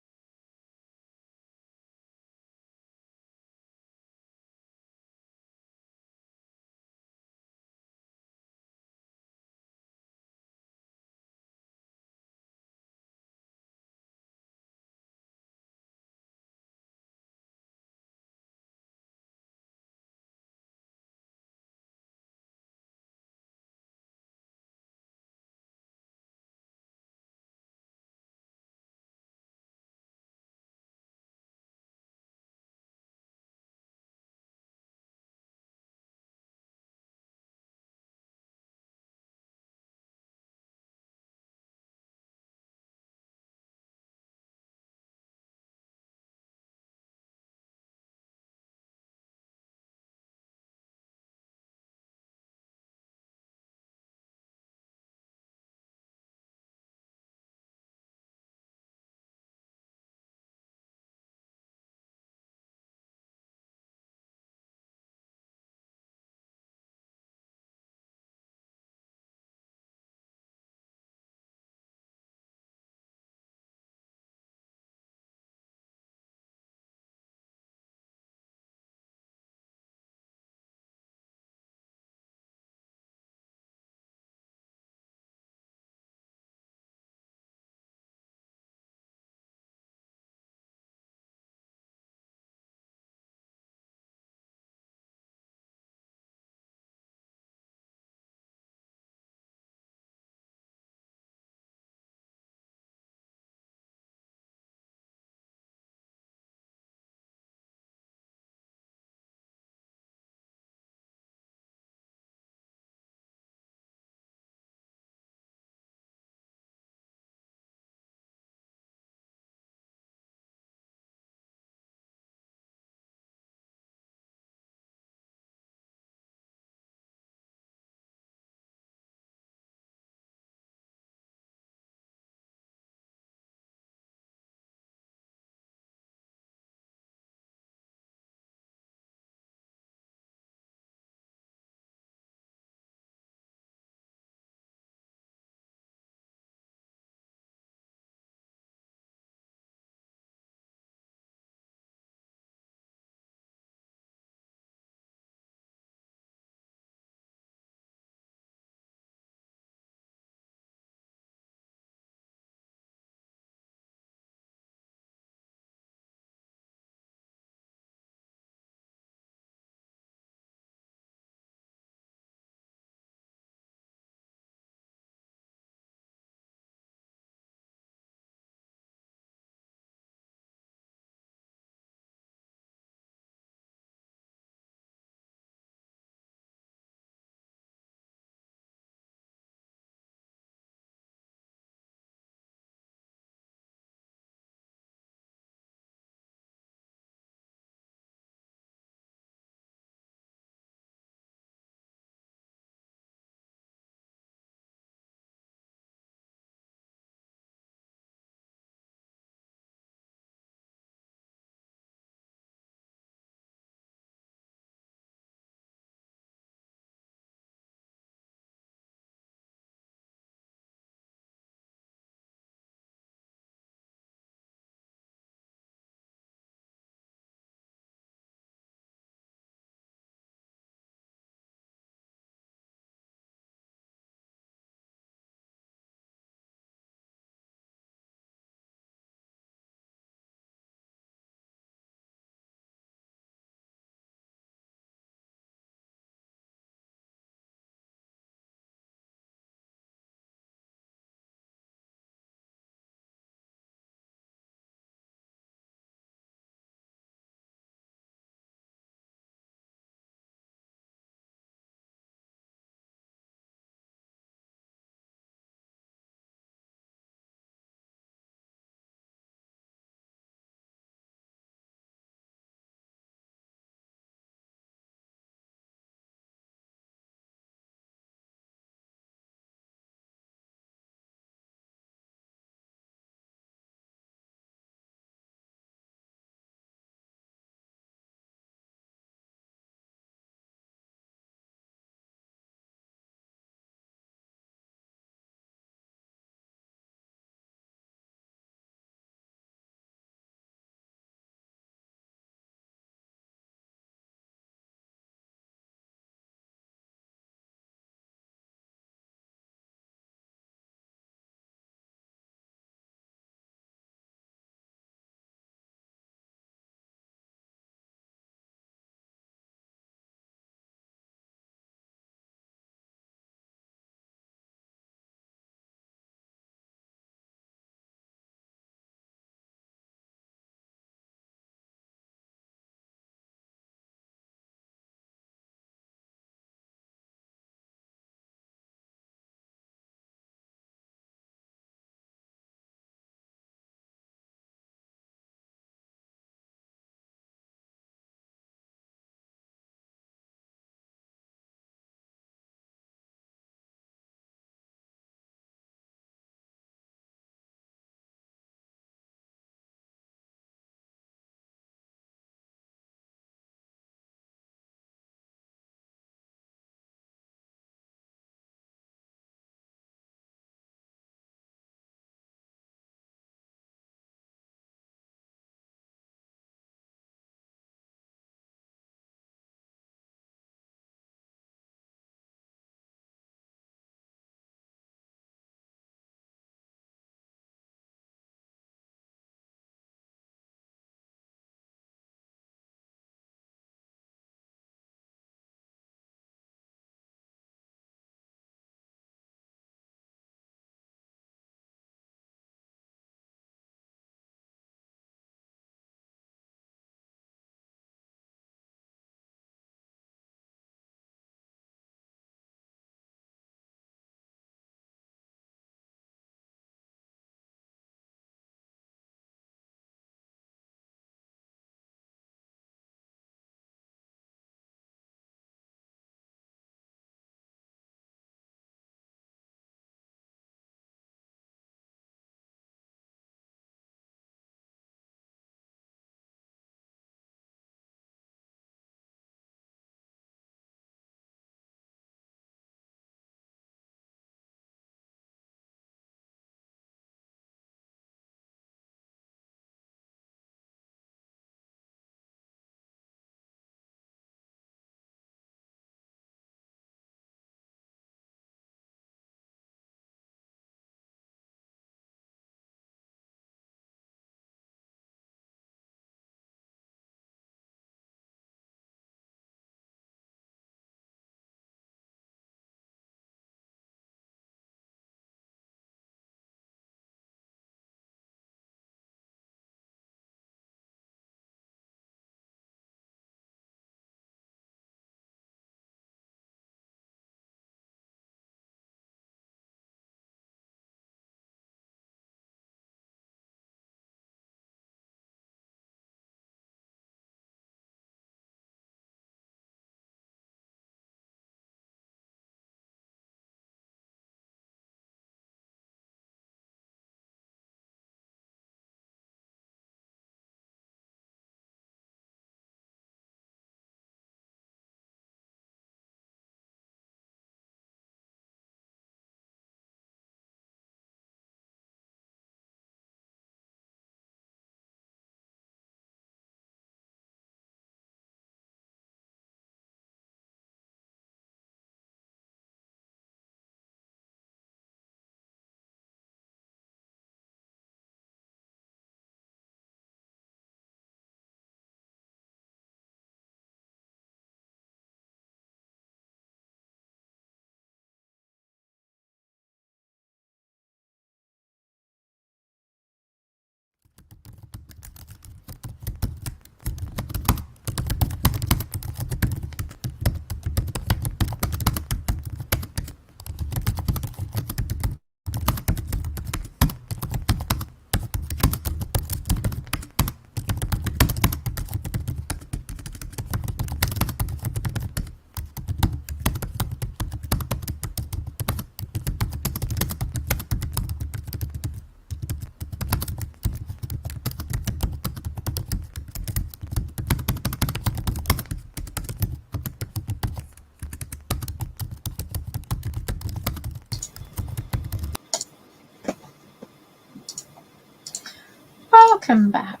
Welcome back.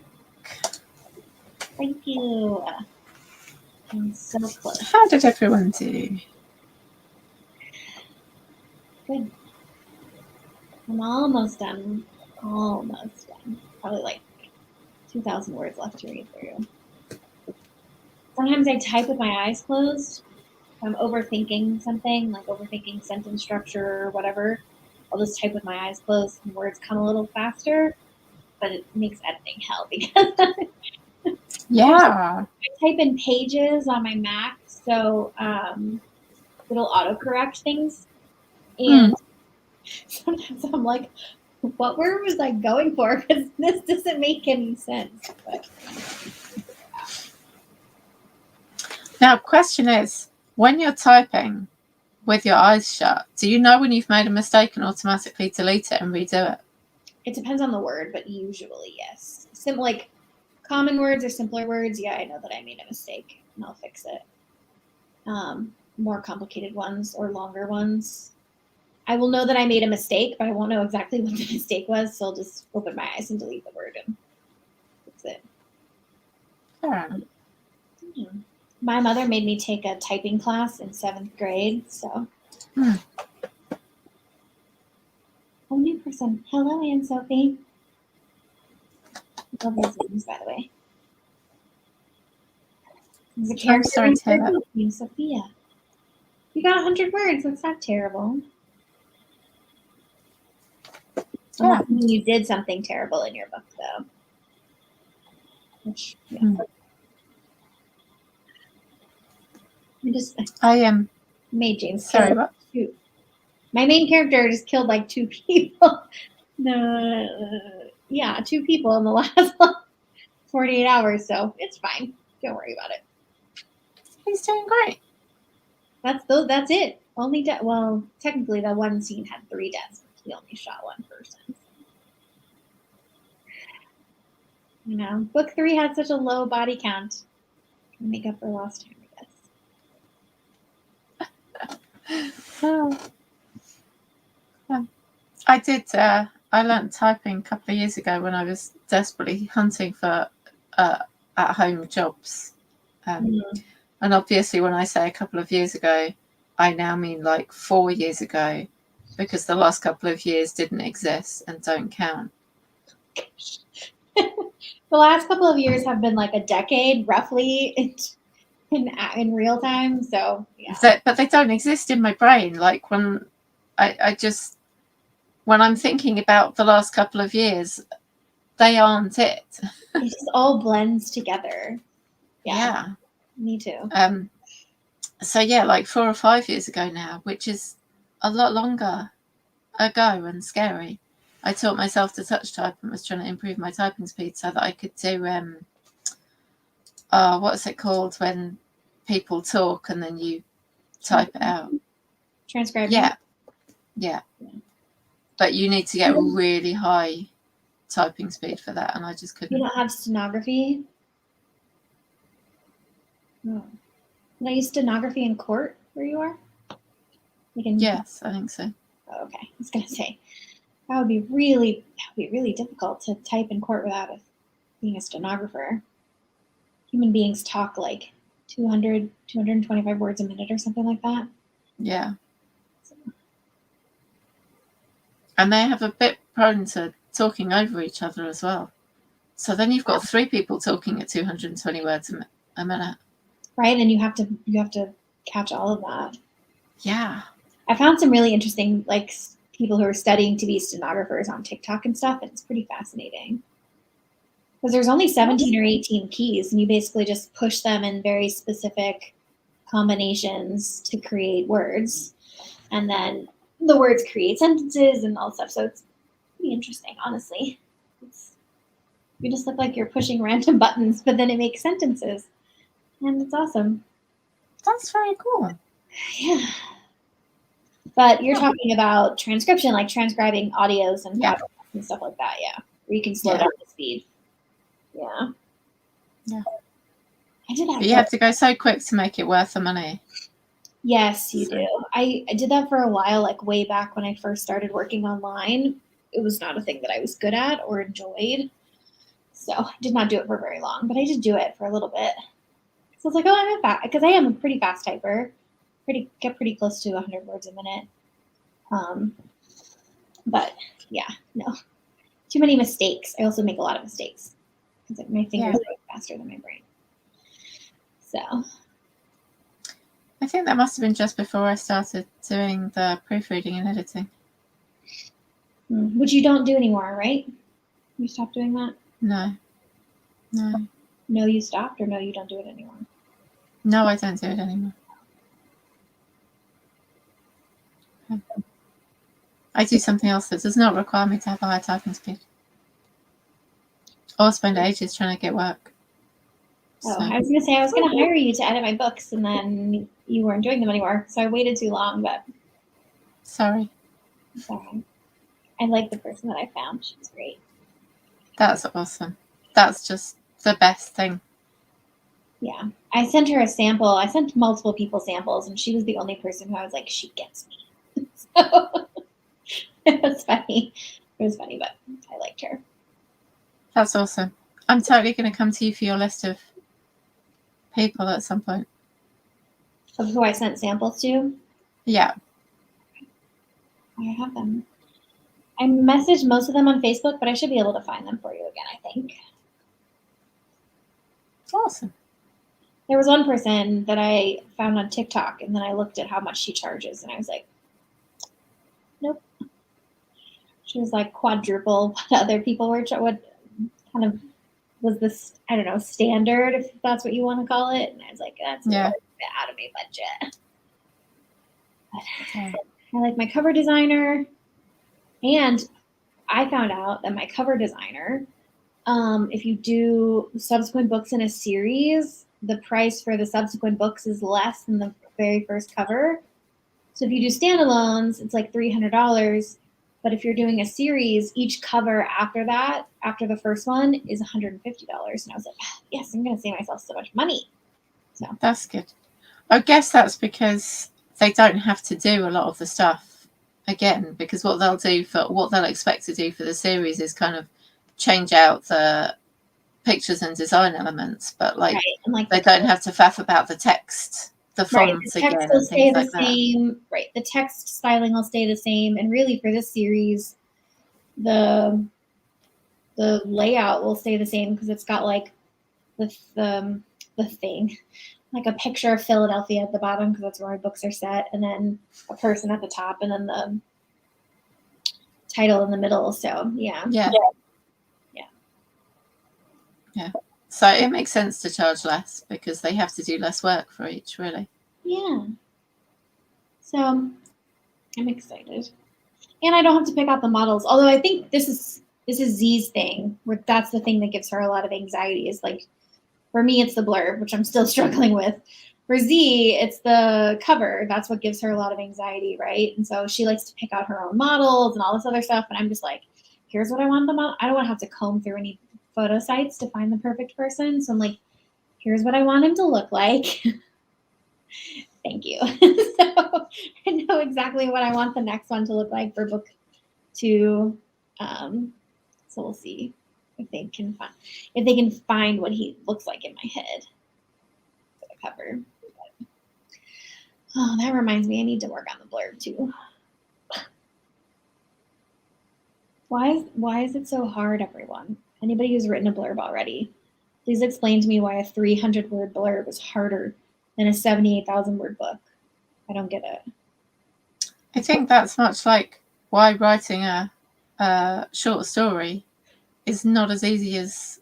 Thank you. I'm so close. How did everyone do? Good. I'm almost done. Almost done. Probably like 2,000 words left to read through. Sometimes I type with my eyes closed. If I'm overthinking something, like overthinking sentence structure or whatever, I'll just type with my eyes closed and words come a little faster, but it makes editing hell because Yeah. I type in pages on my Mac, so it'll autocorrect things. And sometimes I'm like, what word was I going for? Because this doesn't make any sense. But Now, question is, when you're typing with your eyes shut, do you know when you've made a mistake and automatically delete it and redo it? it depends on the word, but usually yes. Like common words or simpler words, yeah, I know that I made a mistake and I'll fix it. More complicated ones or longer ones, I will know that I made a mistake, but I won't know exactly what the mistake was, so I'll just open my eyes and delete the word and fix it. My mother made me take a typing class in 7th grade, so. Oh, new person. Hello, Anne Sophie. Love those names, by the way. There's a character sorry to hear that. named Sophia. You got 100 words. That's not terrible. Yeah. Unless you did something terrible in your book, though. Which, yeah. I made James. Sorry, what? Shoot. My main character just killed like 2 people. Yeah, 2 people in the last 48 hours, so it's fine. Don't worry about it. He's doing great. That's it. Only well, technically that one scene had 3 deaths. He only shot 1 person. You know, book 3 had such a low body count. Make up for lost time, I did. I learned typing a couple of years ago when I was desperately hunting for at-home jobs. And obviously, when I say a couple of years ago, I now mean like 4 years ago, because the last couple of years didn't exist and don't count. The last couple of years have been like a decade, roughly, in real time. So yeah. But they don't exist in my brain. Like when when I'm thinking about the last couple of years, they aren't it. It just all blends together. Yeah. Me too. So yeah, like 4 or 5 years ago now, which is a lot longer ago and scary. I taught myself to touch type and was trying to improve my typing speed so that I could do what's it called when people talk and then you type it out? Transcribing. Yeah. But you need to get really high typing speed for that, and I just couldn't. You don't have stenography? No. Can I use stenography in court where you are? Yes, I think so. Oh, okay. I was gonna say that would be really difficult to type in court without being a stenographer. Human beings talk like 200, 225 words a minute or something like that. Yeah. And they have a bit prone to talking over each other as well. So then you've got 3 people talking at 220 words a minute. Right, and you have to catch all of that. Yeah. I found some really interesting like people who are studying to be stenographers on TikTok and stuff, and it's pretty fascinating. Because there's only 17 or 18 keys, and you basically just push them in very specific combinations to create words. And then the words create sentences and all stuff. So it's pretty interesting, honestly. You just look like you're pushing random buttons, but then it makes sentences. And it's awesome. That's very cool. Yeah. But you're talking about transcription, like transcribing audios and podcasts and stuff like that, yeah. Where you can slow down the speed. Yeah. Yeah. I did that. But you have to go so quick to make it worth the money. Yes, you do. I did that for a while, like way back when I first started working online. It was not a thing that I was good at or enjoyed. So I did not do it for very long, but I did do it for a little bit. So I was like, oh, I'm fast, because I am a pretty fast typer. Get pretty close to 100 words a minute. But yeah, no, too many mistakes. I also make a lot of mistakes because my fingers go faster than my brain. So I think that must have been just before I started doing the proofreading and editing. Which you don't do anymore, right? You stopped doing that? No. No, you stopped, or no, you don't do it anymore? No, I don't do it anymore. I do something else that does not require me to have a high typing speed. Or spend ages trying to get work. Oh, so. I was going to say, I was going to hire you to edit my books, and then you weren't doing them anymore. So I waited too long, but. Sorry. It's all right. I like the person that I found. She's great. That's awesome. That's just the best thing. Yeah. I sent her a sample. I sent multiple people samples, and she was the only person who I was like, she gets me. So it was funny. It was funny, but I liked her. That's awesome. I'm totally going to come to you for your list of people at some point. Of who I sent samples to? Yeah. I have them. I messaged most of them on Facebook, but I should be able to find them for you again, I think. Awesome. There was one person that I found on TikTok, and then I looked at how much she charges, and I was like, nope. She was like quadruple what other people were. What kind of was this, I don't know, standard, if that's what you want to call it? And I was like, that's a little bit out of my budget. But I like my cover designer. And I found out that my cover designer, if you do subsequent books in a series, the price for the subsequent books is less than the very first cover. So if you do standalones, it's like $300. But if you're doing a series, each cover after that, after the first one, is $150. And I was like, yes, I'm going to save myself so much money. So that's good. I guess that's because they don't have to do a lot of the stuff again, because what they'll expect to do for the series is kind of change out the pictures and design elements, but like they don't have to faff about the text, the fonts the text again, will and stay things the like same. That. Right, the text styling will stay the same, and really for this series, the layout will stay the same because it's got like the thing, like a picture of Philadelphia at the bottom because that's where my books are set, and then a person at the top, and then the title in the middle. So yeah. So it makes sense to charge less because they have to do less work for each, really. Yeah. So I'm excited, and I don't have to pick out the models. Although I think this is Z's thing, where that's the thing that gives her a lot of anxiety. Is like, for me, it's the blurb, which I'm still struggling with. For Z, it's the cover. That's what gives her a lot of anxiety, right? And so she likes to pick out her own models and all this other stuff. And I'm just like, here's what I want them on. I don't want to have to comb through any photo sites to find the perfect person. So I'm like, here's what I want him to look like. Thank you. So I know exactly what I want the next one to look like for book 2. So we'll see if they can find what he looks like in my head for the cover. Oh, that reminds me, I need to work on the blurb too. Why is it so hard, everyone? Anybody who's written a blurb already, please explain to me why a 300-word blurb is harder than a 78,000-word book. I don't get it. I think that's much like why writing a short story is not as easy as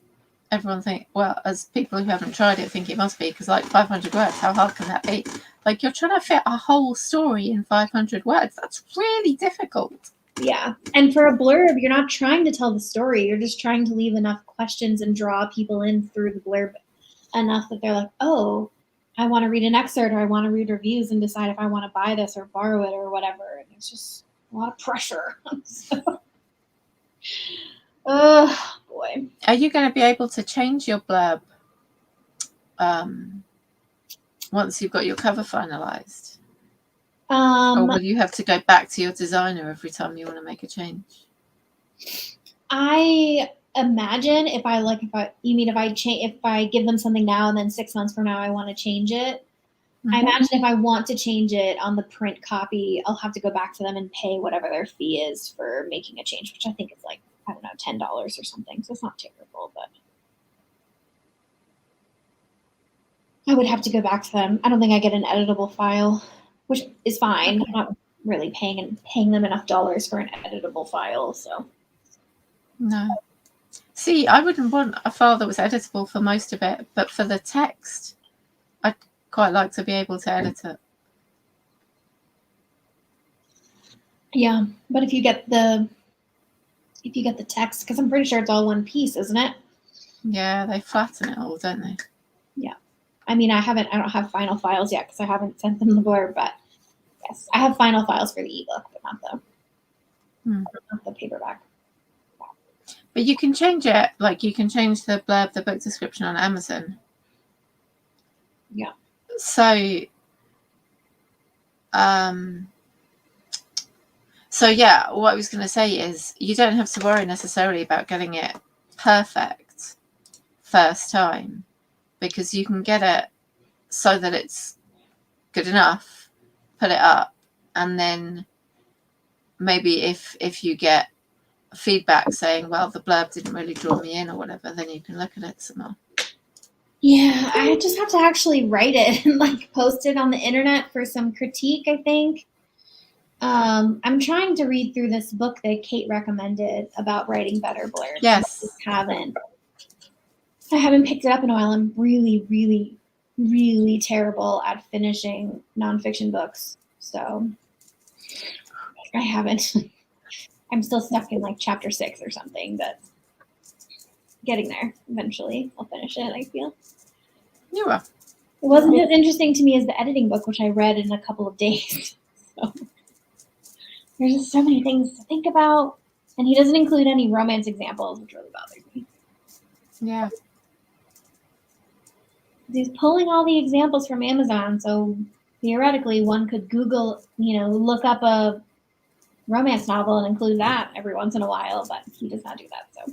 everyone think. Well, as people who haven't tried it think it must be, because like 500 words, how hard can that be? Like, you're trying to fit a whole story in 500 words. That's really difficult. Yeah. And for a blurb, you're not trying to tell the story. You're just trying to leave enough questions and draw people in through the blurb enough that they're like, oh, I want to read an excerpt, or I want to read reviews and decide if I want to buy this or borrow it or whatever. And it's just a lot of pressure. So, oh, boy. Are you going to be able to change your blurb once you've got your cover finalized? Or will you have to go back to your designer every time you want to make a change? I imagine if I give them something now and then 6 months from now I want to change it. I imagine if I want to change it on the print copy, I'll have to go back to them and pay whatever their fee is for making a change, which I think is like, I don't know, $10 or something. So it's not terrible, but I would have to go back to them. I don't think I get an editable file, which is fine. Okay. I'm not really paying them enough dollars for an editable file, so. No. See, I wouldn't want a file that was editable for most of it, but for the text, I'd quite like to be able to edit it. Yeah, but if you get the text, because I'm pretty sure it's all one piece, isn't it? Yeah, they flatten it all, don't they? Yeah. I mean, I don't have final files yet because I haven't sent them the blurb, but yes, I have final files for the ebook, but not the paperback. But you can change it, like you can change the blurb, the book description on Amazon. Yeah. So yeah, what I was going to say is you don't have to worry necessarily about getting it perfect first time, because you can get it so that it's good enough, put it up, and then maybe if you get feedback saying, well, the blurb didn't really draw me in or whatever, then you can look at it some more. Yeah, I just have to actually write it and like post it on the internet for some critique, I think. I'm trying to read through this book that Kate recommended about writing better blurbs. Yes. I haven't picked it up in a while. I'm really, really, really terrible at finishing nonfiction books. So I haven't. I'm still stuck in like chapter 6 or something, but getting there eventually. I'll finish it, I feel. You are. It wasn't as interesting to me as the editing book, which I read in a couple of days. So there's just so many things to think about. And he doesn't include any romance examples, which really bothers me. Yeah. He's pulling all the examples from Amazon, so theoretically one could Google, look up a romance novel and include that every once in a while, but he does not do that. So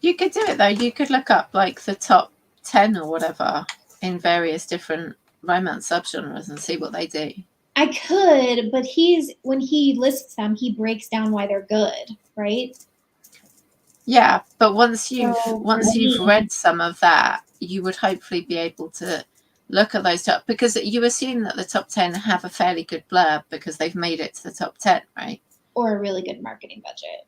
you could do it though. You could look up like the top 10 or whatever in various different romance subgenres and see what they do. I could, but when he lists them, he breaks down why they're good, right? Yeah, but once you've read some of that, you would hopefully be able to look at those top, because you assume that the top 10 have a fairly good blurb because they've made it to the top 10, right? Or a really good marketing budget.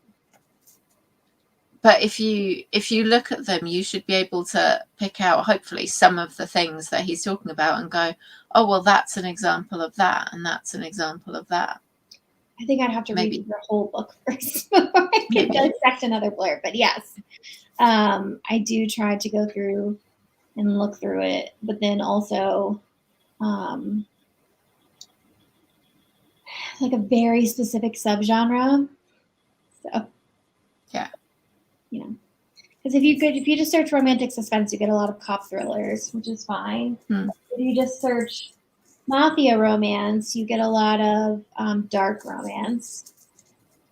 But if you look at them, you should be able to pick out hopefully some of the things that he's talking about and go, oh, well, that's an example of that, and that's an example of that. I think I'd have to read the whole book first before I could dissect another blurb. But yes, I do try to go through and look through it, but then also like a very specific subgenre. So yeah, because if you just search romantic suspense, you get a lot of cop thrillers, which is fine. If you just search mafia romance, you get a lot of dark romance,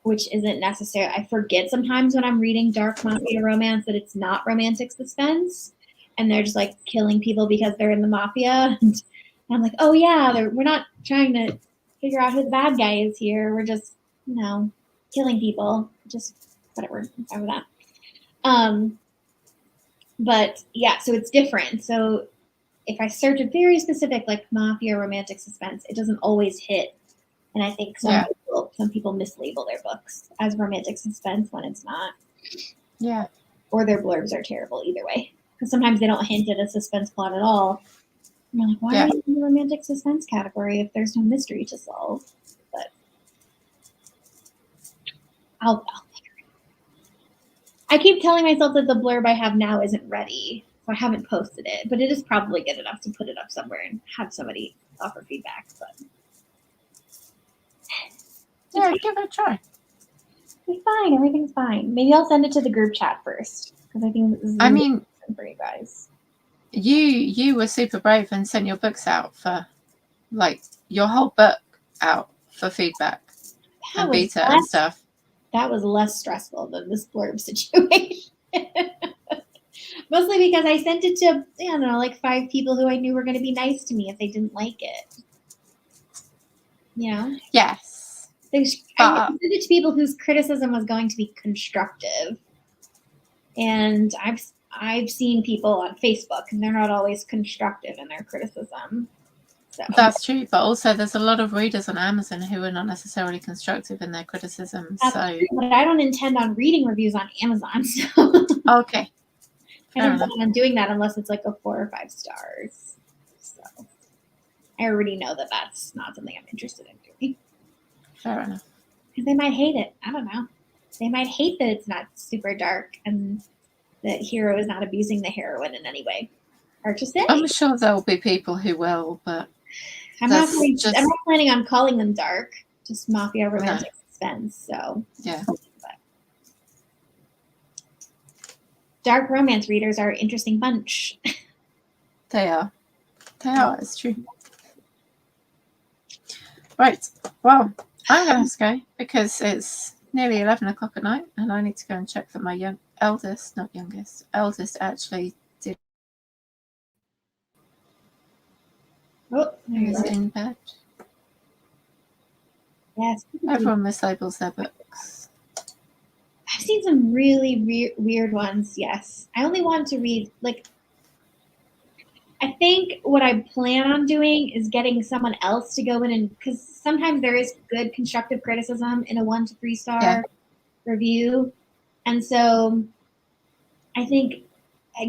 which isn't necessary. I forget sometimes when I'm reading dark mafia romance that it's not romantic suspense, and they're just like killing people because they're in the mafia. And I'm like, oh yeah, we're not trying to figure out who the bad guy is here. We're just, killing people. Just whatever. I'm fine with that. But yeah, so it's different. So if I search a very specific like mafia romantic suspense, it doesn't always hit. And I think some people mislabel their books as romantic suspense when it's not. Yeah. Or their blurbs are terrible either way. Because sometimes they don't hint at a suspense plot at all. And you're like, why are you in the romantic suspense category if there's no mystery to solve? But I'll figure it out. I keep telling myself that the blurb I have now isn't ready. So I haven't posted it, but it is probably good enough to put it up somewhere and have somebody offer feedback. But yeah, give it a try. It's fine. Everything's fine. Maybe I'll send it to the group chat first because I think this is important for you guys. You were super brave and sent your books out for like your whole book out for feedback and beta and stuff. that was less stressful than this blurb situation. Mostly because I sent it to, I don't know, like 5 people who I knew were going to be nice to me if they didn't like it. You know? Yes. I sent it to people whose criticism was going to be constructive. And I've seen people on Facebook, and they're not always constructive in their criticism. So. That's true, but also there's a lot of readers on Amazon who are not necessarily constructive in their criticism. That's so true, but I don't intend on reading reviews on Amazon. So okay. I don't plan on doing that unless it's like a 4 or 5 stars. So I already know that that's not something I'm interested in doing. Fair enough. Because they might hate it. I don't know. They might hate that it's not super dark and that hero is not abusing the heroine in any way. Hard to say. I'm sure there'll be people who will, but I'm not planning on calling them dark. Just mafia romantic suspense. So yeah. But dark romance readers are an interesting bunch. They are. It's true. Right. Well, I'm going to have to go because it's nearly 11 o'clock at night and I need to go and check that my eldest actually did. Oh, Is in bed. Yes. Everyone mislabels their books. I've seen some really weird ones, yes. I only want to read, like, I think what I plan on doing is getting someone else to go in and, because sometimes there is good constructive criticism in a 1 to 3 star review. And so I think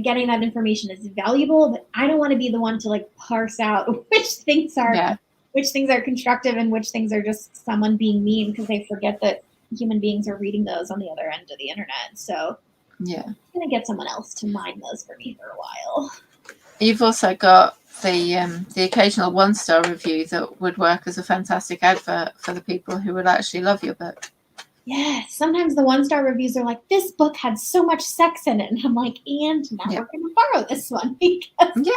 getting that information is valuable, but I don't want to be the one to like parse out which things are constructive and which things are just someone being mean because they forget that human beings are reading those on the other end of the internet. So I'm gonna get someone else to mine those for me for a while. You've also got the occasional 1-star review that would work as a fantastic advert for the people who would actually love your book. Yes, sometimes the 1-star reviews are like, this book had so much sex in it. And I'm like, and now we're going to borrow this one because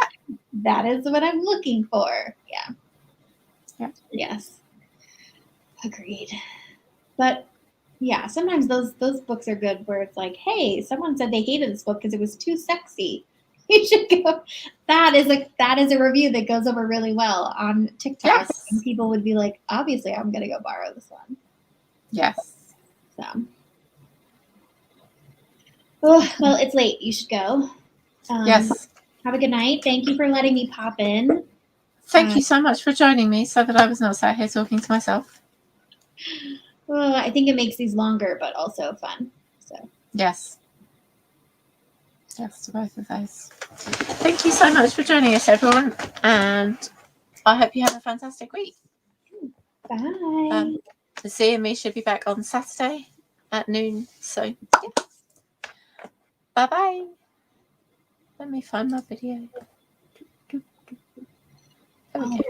that is what I'm looking for. Yeah. Yes. Agreed. But yeah, sometimes those books are good where it's like, hey, someone said they hated this book because it was too sexy. You should go. That is a review that goes over really well on TikTok. Yes. And people would be like, obviously, I'm going to go borrow this one. Yes. So. Oh, well, it's late. You should go. Yes. Have a good night. Thank you for letting me pop in. Thank you so much for joining me so that I was not sat here talking to myself. Well, I think it makes these longer, but also fun. So. Yes. Yes to both of those. Thank you so much for joining us, everyone. And I hope you have a fantastic week. Bye. Zee and me should be back on Saturday at noon. So, yeah. Bye-bye. Let me find my video. There we go.